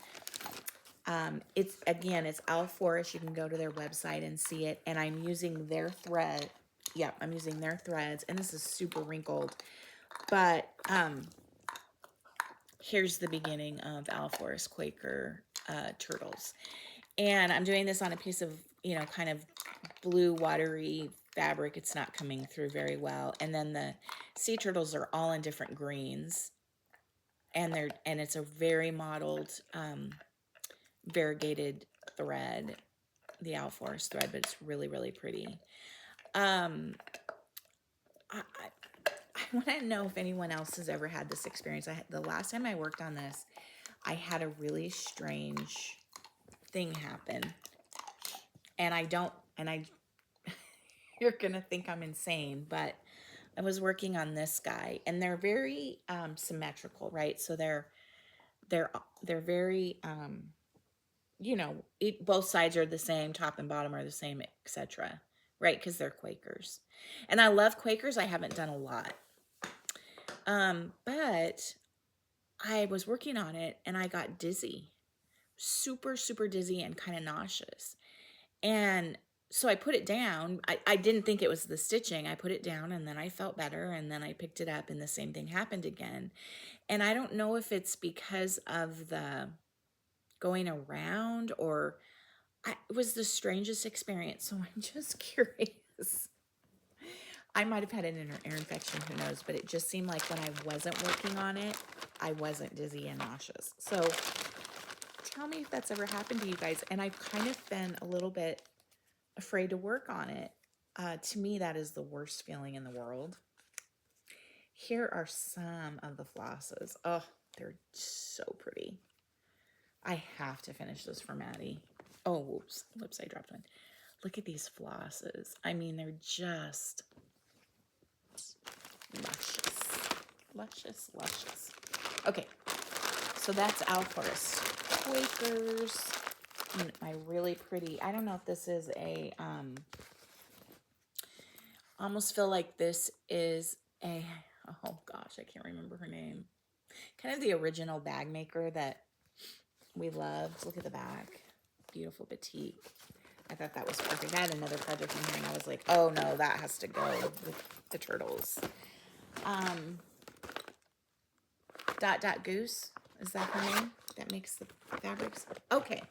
[SPEAKER 1] It's Owl Forest. You can go to their website and see it. And I'm using their thread. Yep, I'm using their threads. And this is super wrinkled. But here's the beginning of Owl Forest Quaker turtles. And I'm doing this on a piece of, kind of blue watery fabric. It's not coming through very well. And then the sea turtles are all in different greens. And it's a very modeled variegated thread, the Owl Forest thread, but it's really, really pretty. I want to know if anyone else has ever had this experience. The last time I worked on this, I had a really strange thing happen. And you're going to think I'm insane, but I was working on this guy, and they're very symmetrical, right? So they're very both sides are the same, top and bottom are the same, etc. Right? Because they're Quakers. And I love Quakers. I haven't done a lot. But I was working on it and I got dizzy. Super, super dizzy and kind of nauseous. And so I put it down. I didn't think it was the stitching. I put it down and then I felt better, and then I picked it up and the same thing happened again. And I don't know if it's because of the going around, or it was the strangest experience. So I'm just curious. I might have had an ear infection, who knows, but it just seemed like when I wasn't working on it, I wasn't dizzy and nauseous. So tell me if that's ever happened to you guys. And I've kind of been a little bit afraid to work on it. To me, that is the worst feeling in the world. Here are some of the flosses. Oh, they're so pretty. I have to finish this for Maddie. Oh, whoops, I dropped one. Look at these flosses. I mean, they're just luscious. Luscious, luscious. Okay, so that's Owl Forest Quakers. My really pretty, I don't know if this is a, almost feel like this is a, oh gosh, I can't remember her name. Kind of the original bag maker that we loved. Look at the back. Beautiful batik. I thought that was perfect. I had another project in here and I was like, oh no, that has to go with the turtles. Dot Goose, is that her name? That makes the fabrics. Okay.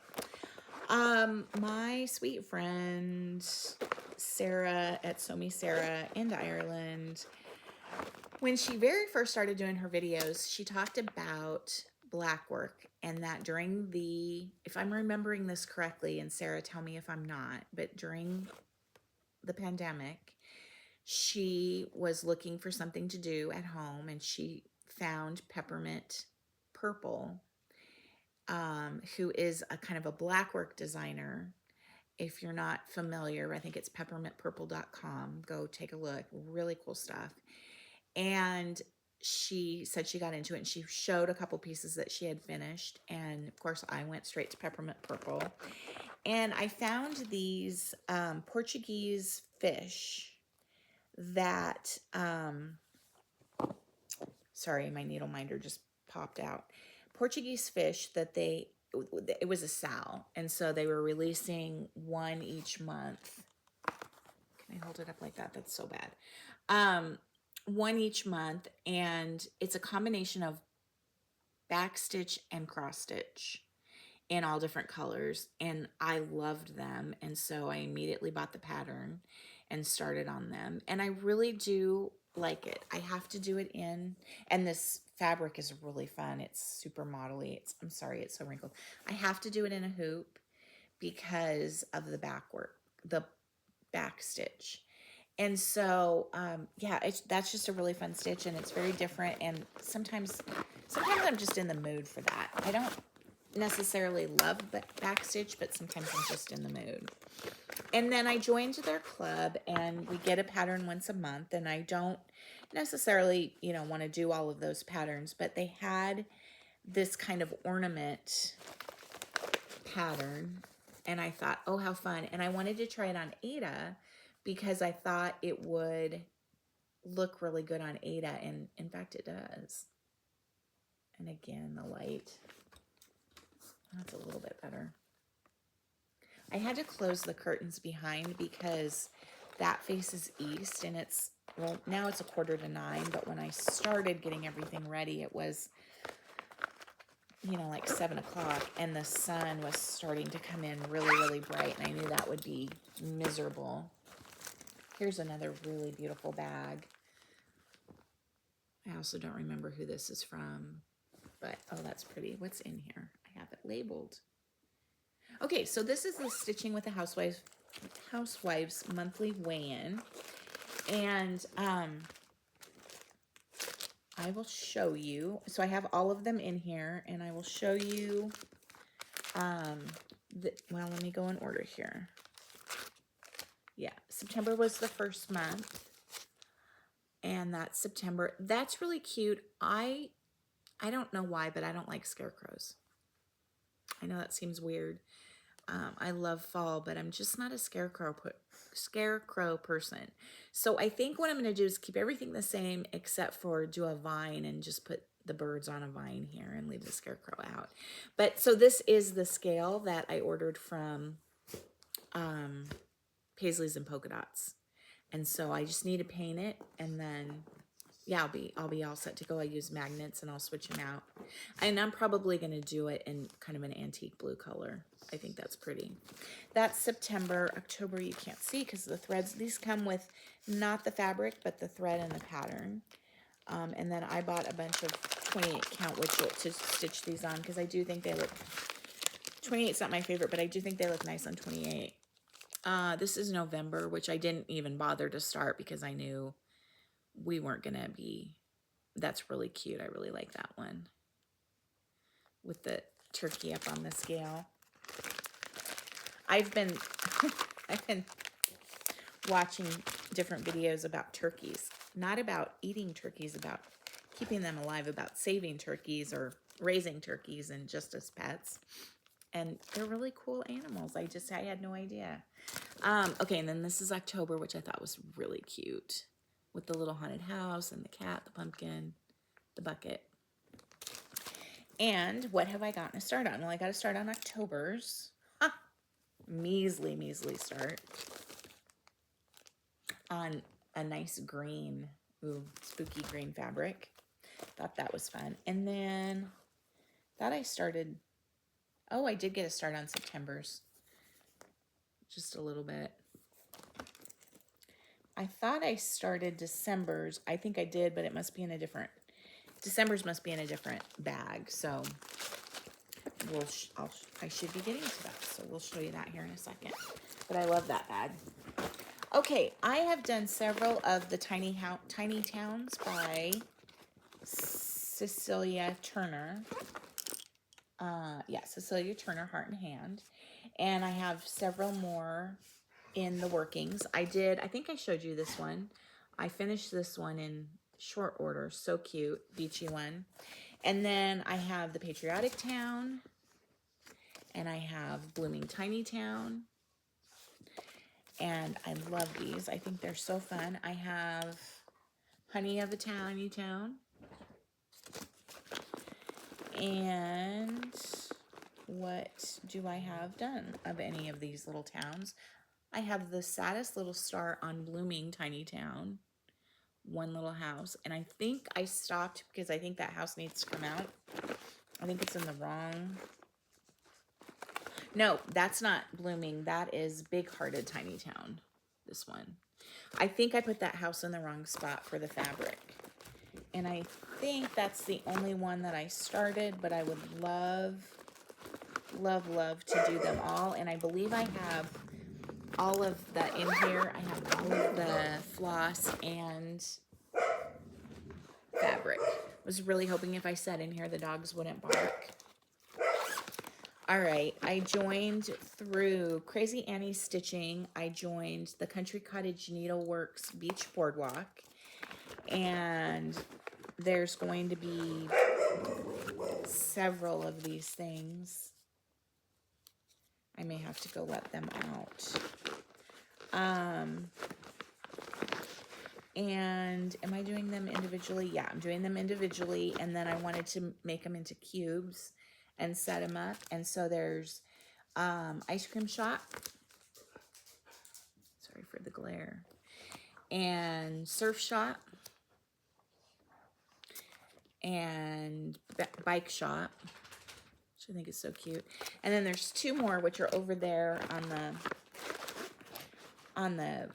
[SPEAKER 1] My sweet friend Sarah at sewmesarah in Ireland, when she very first started doing her videos, she talked about black work, and that during if I'm remembering this correctly, and Sarah, tell me if I'm not, but during the pandemic, she was looking for something to do at home, and she found Peppermint Purple, who is a kind of a black work designer. If you're not familiar, I think it's peppermintpurple.com. Go take a look. Really cool stuff. And she said she got into it, and she showed a couple pieces that she had finished. And of course, I went straight to Peppermint Purple. And I found these Portuguese fish that, sorry, my needle minder just popped out. Portuguese fish that it was a sow. And so they were releasing one each month. Can I hold it up like that? That's so bad. One each month, and it's a combination of back stitch and cross stitch in all different colors, and I loved them, and so I immediately bought the pattern and started on them, and I really do like it. I have to do it and this fabric is really fun. It's super modelly. I'm sorry, it's so wrinkled. I have to do it in a hoop because of the back work, the back stitch. And so, yeah, that's just a really fun stitch, and it's very different. And sometimes I'm just in the mood for that. I don't necessarily love backstitch, but sometimes I'm just in the mood. And then I joined their club, and we get a pattern once a month. And I don't necessarily, want to do all of those patterns, but they had this kind of ornament pattern, and I thought, oh, how fun. And I wanted to try it on Ada because I thought it would look really good on Ada, and in fact it does. And again, the light, that's a little bit better. I had to close the curtains behind because that faces east, and it's, well, now it's 8:45, but when I started getting everything ready, it was, like 7 o'clock, and the sun was starting to come in really, really bright, and I knew that would be miserable. Here's another really beautiful bag. I also don't remember who this is from, but, oh, that's pretty. What's in here? I have it labeled. Okay, so this is the Stitching with the Housewives monthly weigh-in, and I will show you. So I have all of them in here, and I will show you, well, let me go in order here. Yeah, September was the first month, and that's September. That's really cute. I don't know why, but I don't like scarecrows. I know that seems weird. I love fall, but I'm just not a scarecrow person. So I think what I'm going to do is keep everything the same except for do a vine and just put the birds on a vine here and leave the scarecrow out. But so this is the scale that I ordered from Paisleys and Polka Dots. And so I just need to paint it, and then yeah, I'll be all set to go. I use magnets, and I'll switch them out. And I'm probably going to do it in kind of an antique blue color. I think that's pretty. That's September. October you can't see because the threads. These come with not the fabric, but the thread and the pattern. And then I bought a bunch of 28 count wood to stitch these on because I do think they look. 28 is not my favorite, but I do think they look nice on 28. This is November, which I didn't even bother to start because I knew we weren't going to be. That's really cute. I really like that one with the turkey up on the scale. I've been watching different videos about turkeys, not about eating turkeys, about keeping them alive, about saving turkeys or raising turkeys and just as pets. And they're really cool animals. I had no idea. Okay, and then this is October, which I thought was really cute, with the little haunted house and the cat, the pumpkin, the bucket. And what have I gotten to start on? Well, I got to start on October's. Measly start on a nice green, spooky green fabric. Thought that was fun. And then thought I started, I did get a start on September's. Just a little bit. I thought I started December's. I think I did, but it must be in a different, December's must be in a different bag. So I should be getting to that. So we'll show you that here in a second. But I love that bag. Okay, I have done several of the Tiny Towns by Cecilia Turner. Cecilia Turner, Heart and Hand. And I have several more in the workings. I think I showed you this one. I finished this one in short order. So cute, beachy one. And then I have the Patriotic Town. And I have Blooming Tiny Town. And I love these. I think they're so fun. I have Honey of a Tiny Town. And what do I have done of any of these little towns? I have the saddest little star on Blooming Tiny Town. One little house. And I think I stopped because I think that house needs to come out. I think it's in the wrong. No, that's not Blooming. That is Big Hearted Tiny Town. This one. I think I put that house in the wrong spot for the fabric. And I think that's the only one that I started, but I would love to do them all. And I believe I have all of the, in here, I have all of the floss and fabric. Was really hoping if I said in here the dogs wouldn't bark. All right, I joined through Crazy Annie's Stitching. I joined the Country Cottage Needleworks Beach Boardwalk. And there's going to be several of these things. I may have to go let them out. And am I doing them individually? Yeah, I'm doing them individually. And then I wanted to make them into cubes and set them up. And so there's ice cream shop. Sorry for the glare. And surf shop. And bike shop, which I think is so cute. And then there's two more, which are over there on the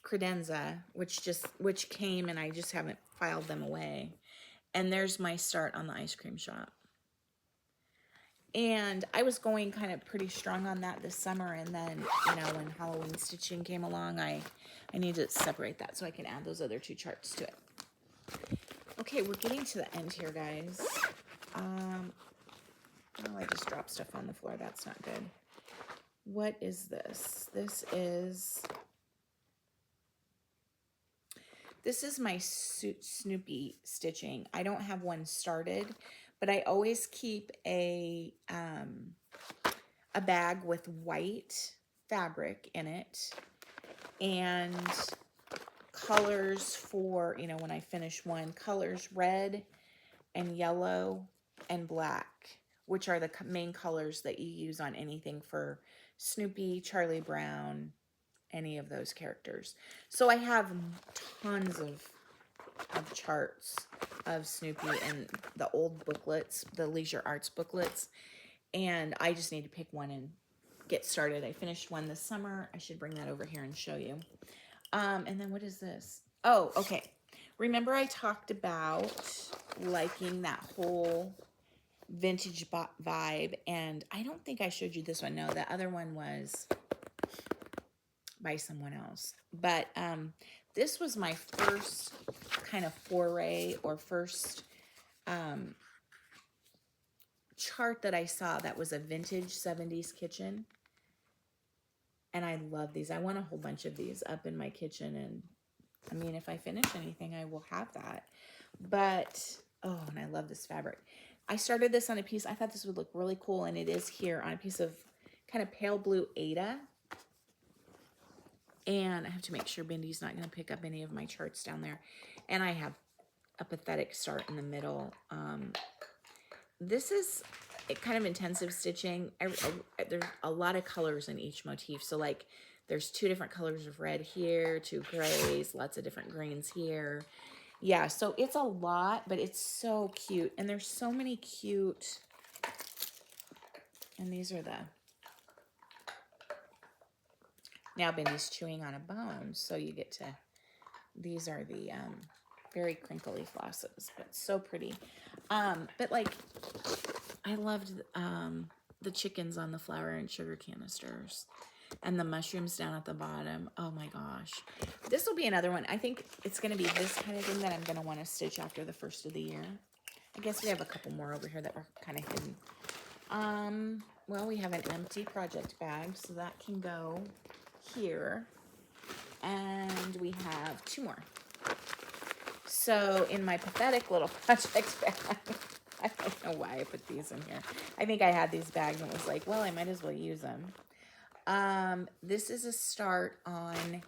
[SPEAKER 1] credenza, which came and I just haven't filed them away. And there's my start on the ice cream shop. And I was going kind of pretty strong on that this summer, and then, you know, when Halloween stitching came along, I need to separate that so I can add those other two charts to it. Okay, we're getting to the end here, guys. Oh, I just dropped stuff on the floor. That's not good. What is this? This is my Snoopy stitching. I don't have one started, but I always keep a bag with white fabric in it and colors for, you know, when I finish one, colors red and yellow and black, which are the main colors that you use on anything for Snoopy, Charlie Brown, any of those characters. So I have tons of charts of Snoopy and the old booklets, the Leisure Arts booklets, and I just need to pick one and get started. I finished one this summer. I should bring that over here and show you. And then what is this? Oh, okay. Remember I talked about liking that whole vintage vibe, and I don't think I showed you this one. No, the other one was by someone else. But this was my first kind of foray or first chart that I saw that was a vintage 70s kitchen. And I love these. I want a whole bunch of these up in my kitchen. And I mean, if I finish anything, I will have that. But, oh, and I love this fabric. I started this on a piece. I thought this would look really cool. And it is here on a piece of kind of pale blue Aida. And I have to make sure Bindy's not going to pick up any of my charts down there. And I have a pathetic start in the middle. This is kind of intensive stitching. There's a lot of colors in each motif. So like there's 2 different colors of red here, 2 grays, lots of different greens here. Yeah, so it's a lot, but it's so cute. And there's so many cute, and these are the, now Bindy's chewing on a bone, so you get to, these are the very crinkly flosses, but so pretty. But like, I loved the chickens on the flour and sugar canisters and the mushrooms down at the bottom. Oh my gosh. This will be another one. I think it's going to be this kind of thing that I'm going to want to stitch after the first of the year. I guess we have a couple more over here that were kind of hidden. Well, we have an empty project bag, so that can go here. And we have 2 more. So in my pathetic little project bag, I don't know why I put these in here. I think I had these bags and was like, well, I might as well use them. This is a start on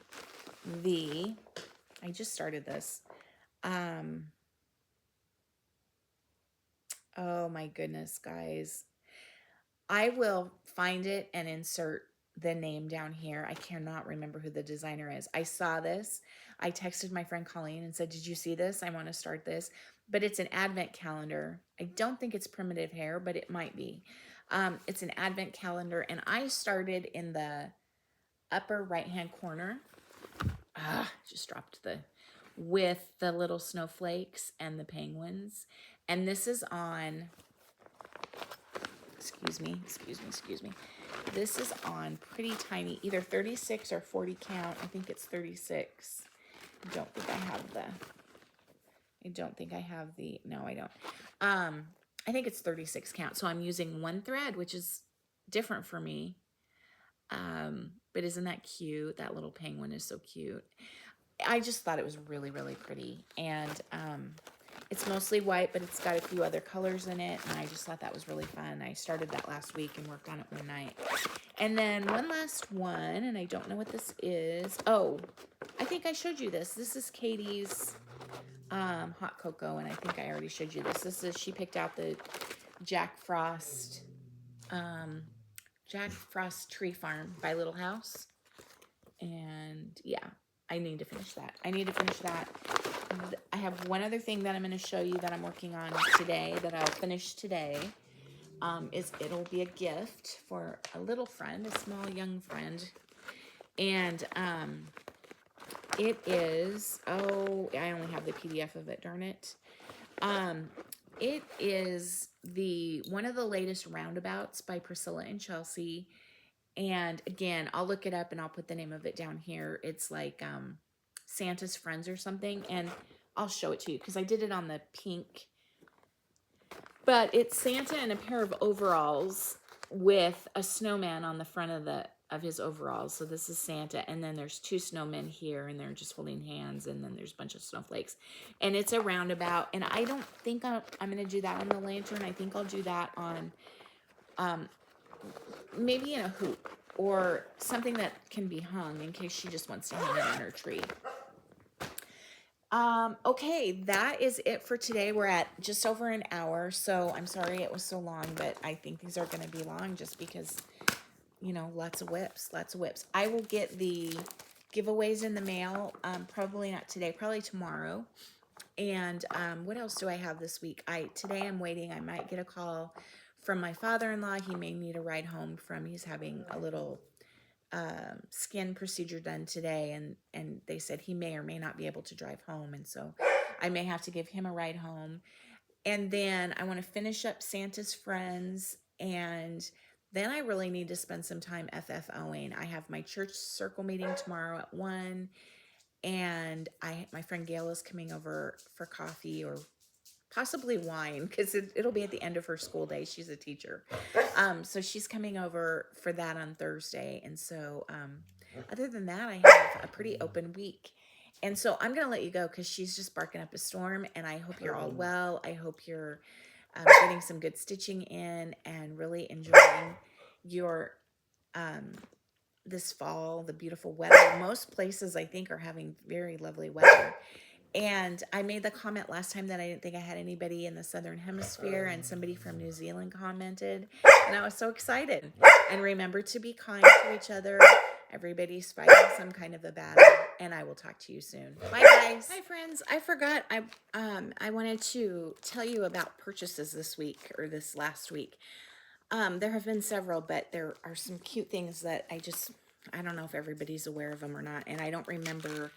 [SPEAKER 1] the, I just started this. Oh my goodness, guys. I will find it and insert the name down here. I cannot remember who the designer is. I saw this. I texted my friend Colleen and said, did you see this? I want to start this. But it's an advent calendar. I don't think it's primitive hair, but it might be. It's an advent calendar, and I started in the upper right-hand corner. Just dropped with the little snowflakes and the penguins. And this is on, excuse me. This is on pretty tiny, either 36 or 40 count. I think it's 36. I don't think I have the, no, I don't. I think it's 36 count. So I'm using one thread, which is different for me. But isn't that cute? That little penguin is so cute. I just thought it was really, really pretty. And it's mostly white, but it's got a few other colors in it. And I just thought that was really fun. I started that last week and worked on it one night. And then one last one, and I don't know what this is. Oh, I think I showed you this. This is Katie's hot cocoa, and I think I already showed you this. This is, she picked out the Jack Frost Tree Farm by Little House. And yeah, I need to finish that. I have one other thing that I'm going to show you that I'm working on today, that I'll finish today. It'll be a gift for a little friend, a small young friend. And it is, oh, I only have the PDF of it, darn it. It is one of the latest roundabouts by Priscilla and Chelsea. And again, I'll look it up and I'll put the name of it down here. It's like Santa's Friends or something. And I'll show it to you because I did it on the pink. But it's Santa in a pair of overalls with a snowman on the front of his overalls. So this is Santa, and then there's two snowmen here, and they're just holding hands, and then there's a bunch of snowflakes. And it's a roundabout, and I don't think I'm going to do that on the lantern. I think I'll do that on maybe in a hoop or something that can be hung in case she just wants to hang it on her tree. Okay, that is it for today. We're at just over an hour, so I'm sorry it was so long, but I think these are going to be long just because, you know, lots of whips. I will get the giveaways in the mail, probably not today, probably tomorrow. And what else do I have this week? Today I'm waiting. I might get a call from my father-in-law. He may need a ride home he's having a little skin procedure done today, and they said he may or may not be able to drive home, and so I may have to give him a ride home. And then I want to finish up Santa's Friends, and then I really need to spend some time FFOing. I have my church circle meeting tomorrow at 1, and my friend Gail is coming over for coffee or possibly wine, because it'll be at the end of her school day. She's a teacher. So she's coming over for that on Thursday. And so other than that, I have a pretty open week. And so I'm going to let you go because she's just barking up a storm. And I hope you're all well. I hope you're getting some good stitching in and really enjoying your this fall, the beautiful weather. Most places, I think, are having very lovely weather. And I made the comment last time that I didn't think I had anybody in the Southern Hemisphere, and somebody from New Zealand commented, and I was so excited. And remember to be kind to each other. Everybody's fighting some kind of a battle, and I will talk to you soon. Bye, guys. Hi, friends. I forgot. I wanted to tell you about purchases this week, or this last week. There have been several, but there are some cute things that I don't know if everybody's aware of them or not, and I don't remember.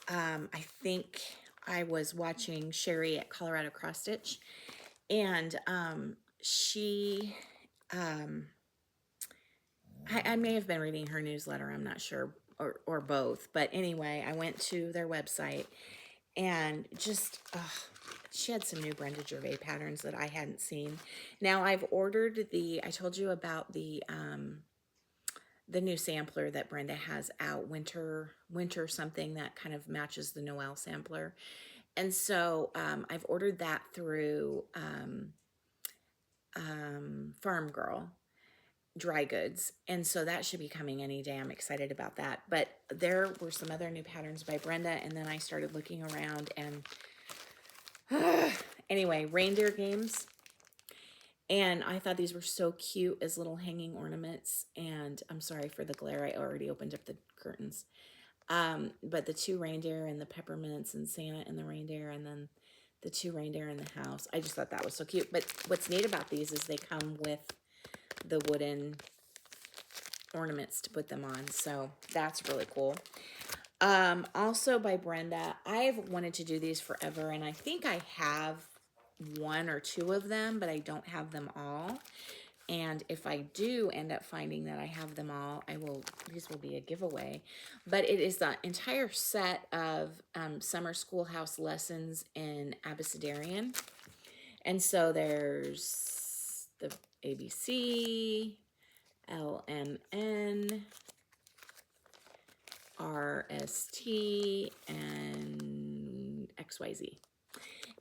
[SPEAKER 1] I think I was watching Sherry at Colorado Cross Stitch, and she, I may have been reading her newsletter, I'm not sure, or both, but anyway, I went to their website, and just, she had some new Brenda Gervais patterns that I hadn't seen. Now, I've ordered I told you about the new sampler that Brenda has out, winter something that kind of matches the Noel sampler. And so I've ordered that through Farm Girl Dry Goods. And so that should be coming any day. I'm excited about that. But there were some other new patterns by Brenda, and then I started looking around, and anyway, reindeer games. And I thought these were so cute as little hanging ornaments. And I'm sorry for the glare. I already opened up the curtains. But the two reindeer and the peppermints and Santa and the reindeer, and then the two reindeer in the house. I just thought that was so cute. But what's neat about these is they come with the wooden ornaments to put them on. So that's really cool. Also by Brenda, I've wanted to do these forever, and I think I have one or two of them, but I don't have them all. And if I do end up finding that I have them all, these will be a giveaway. But it is the entire set of summer schoolhouse lessons in Abecedarian. And so there's the ABC, LMN, RST, and XYZ.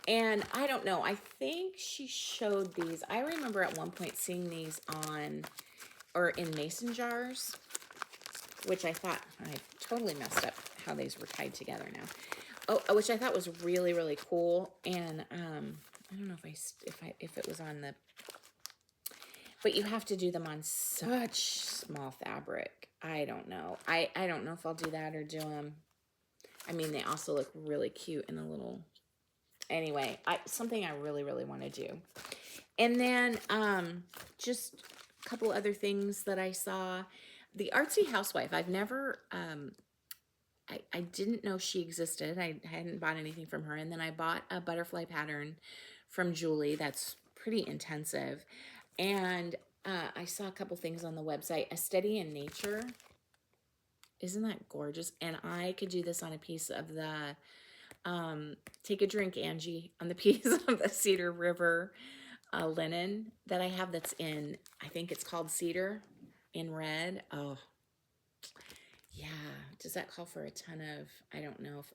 [SPEAKER 1] And I don't know, I think she showed these. I remember at one point seeing these on, or in mason jars, which I thought, I totally messed up how these were tied together now. Oh, which I thought was really, really cool. And I don't know if it was on the, but you have to do them on such small fabric. I don't know. I don't know if I'll do that or do them. I mean, they also look really cute in a little, anyway, something I really, really want to do. And then just a couple other things that I saw. The Artsy Housewife, I've never, I didn't know she existed. I hadn't bought anything from her. And then I bought a butterfly pattern from Julie that's pretty intensive. And I saw a couple things on the website. A Steady in Nature. Isn't that gorgeous? And I could do this on a piece of the, take a drink, Angie, on the piece of the Cedar River linen that I have that's in, I think it's called Cedar in red. Oh, yeah. Does that call for a ton of, I don't know if,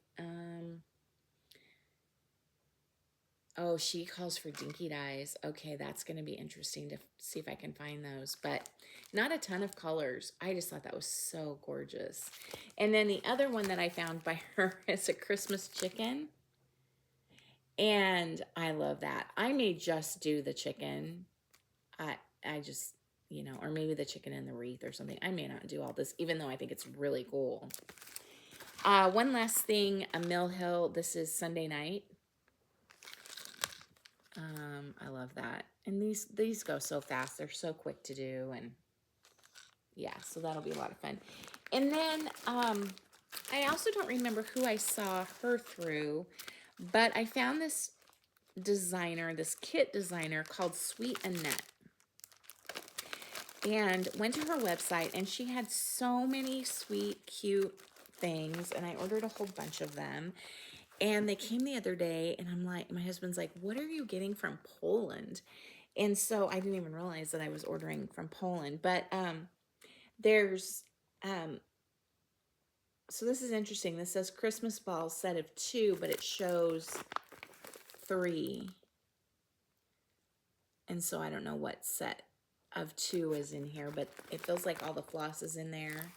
[SPEAKER 1] oh, she calls for dinky dyes. Okay, that's going to be interesting to see if I can find those, but not a ton of colors. I just thought that was so gorgeous. And then the other one that I found by her is a Christmas chicken. And I love that. I may just do the chicken. I just, you know, or maybe the chicken and the wreath or something. I may not do all this, even though I think it's really cool. One last thing, a Mill Hill. This is Sunday night. I love that. And these go so fast. They're so quick to do. And yeah, so that'll be a lot of fun. And then I also don't remember who I saw her through, but I found this designer, this kit designer called Sweet Annette. And went to her website, and she had so many sweet, cute things, and I ordered a whole bunch of them. And they came the other day, and I'm like, my husband's like, what are you getting from Poland? And so I didn't even realize that I was ordering from Poland. But there's, so this is interesting. This says Christmas balls set of 2, but it shows 3. And so I don't know what set of 2 is in here, but it feels like all the floss is in there.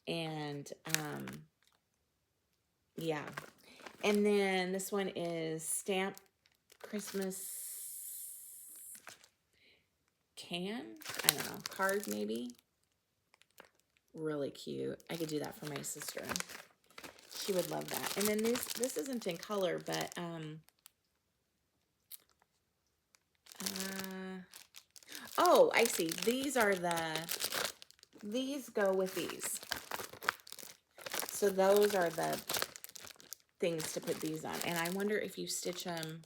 [SPEAKER 1] And yeah. And then this one is Stamp Christmas can? I don't know. Card maybe? Really cute. I could do that for my sister. She would love that. And then this isn't in color, but oh, I see. These go with these. So those are the things to put these on. And I wonder if you stitch them.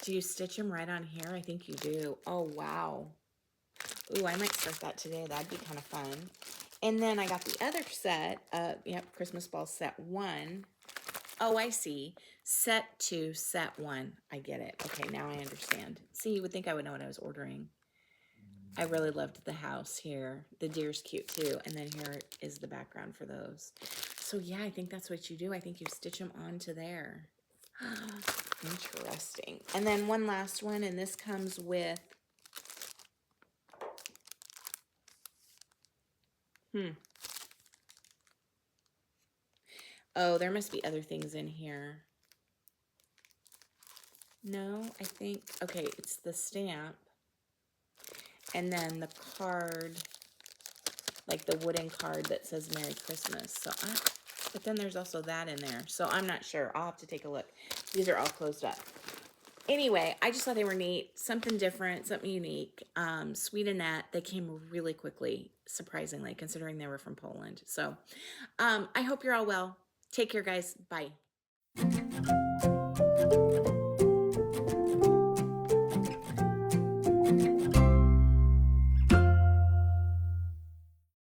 [SPEAKER 1] Do you stitch them right on here? I think you do. Oh, wow. Ooh, I might start that today. That'd be kind of fun. And then I got the other set. Yep, Christmas ball set 1. Oh, I see. Set 2, set 1. I get it. Okay, now I understand. See, you would think I would know what I was ordering. I really loved the house here. The deer's cute too. And then here is the background for those. So yeah, I think that's what you do. I think you stitch them onto there. Interesting. And then one last one, and this comes with, oh, there must be other things in here. No, I think, okay, it's the stamp. And then the card, like the wooden card that says Merry Christmas. So but then there's also that in there. So I'm not sure. I'll have to take a look. These are all closed up. Anyway, I just thought they were neat. Something different, something unique. Sweet Annette, they came really quickly, surprisingly, considering they were from Poland. So I hope you're all well. Take care, guys. Bye.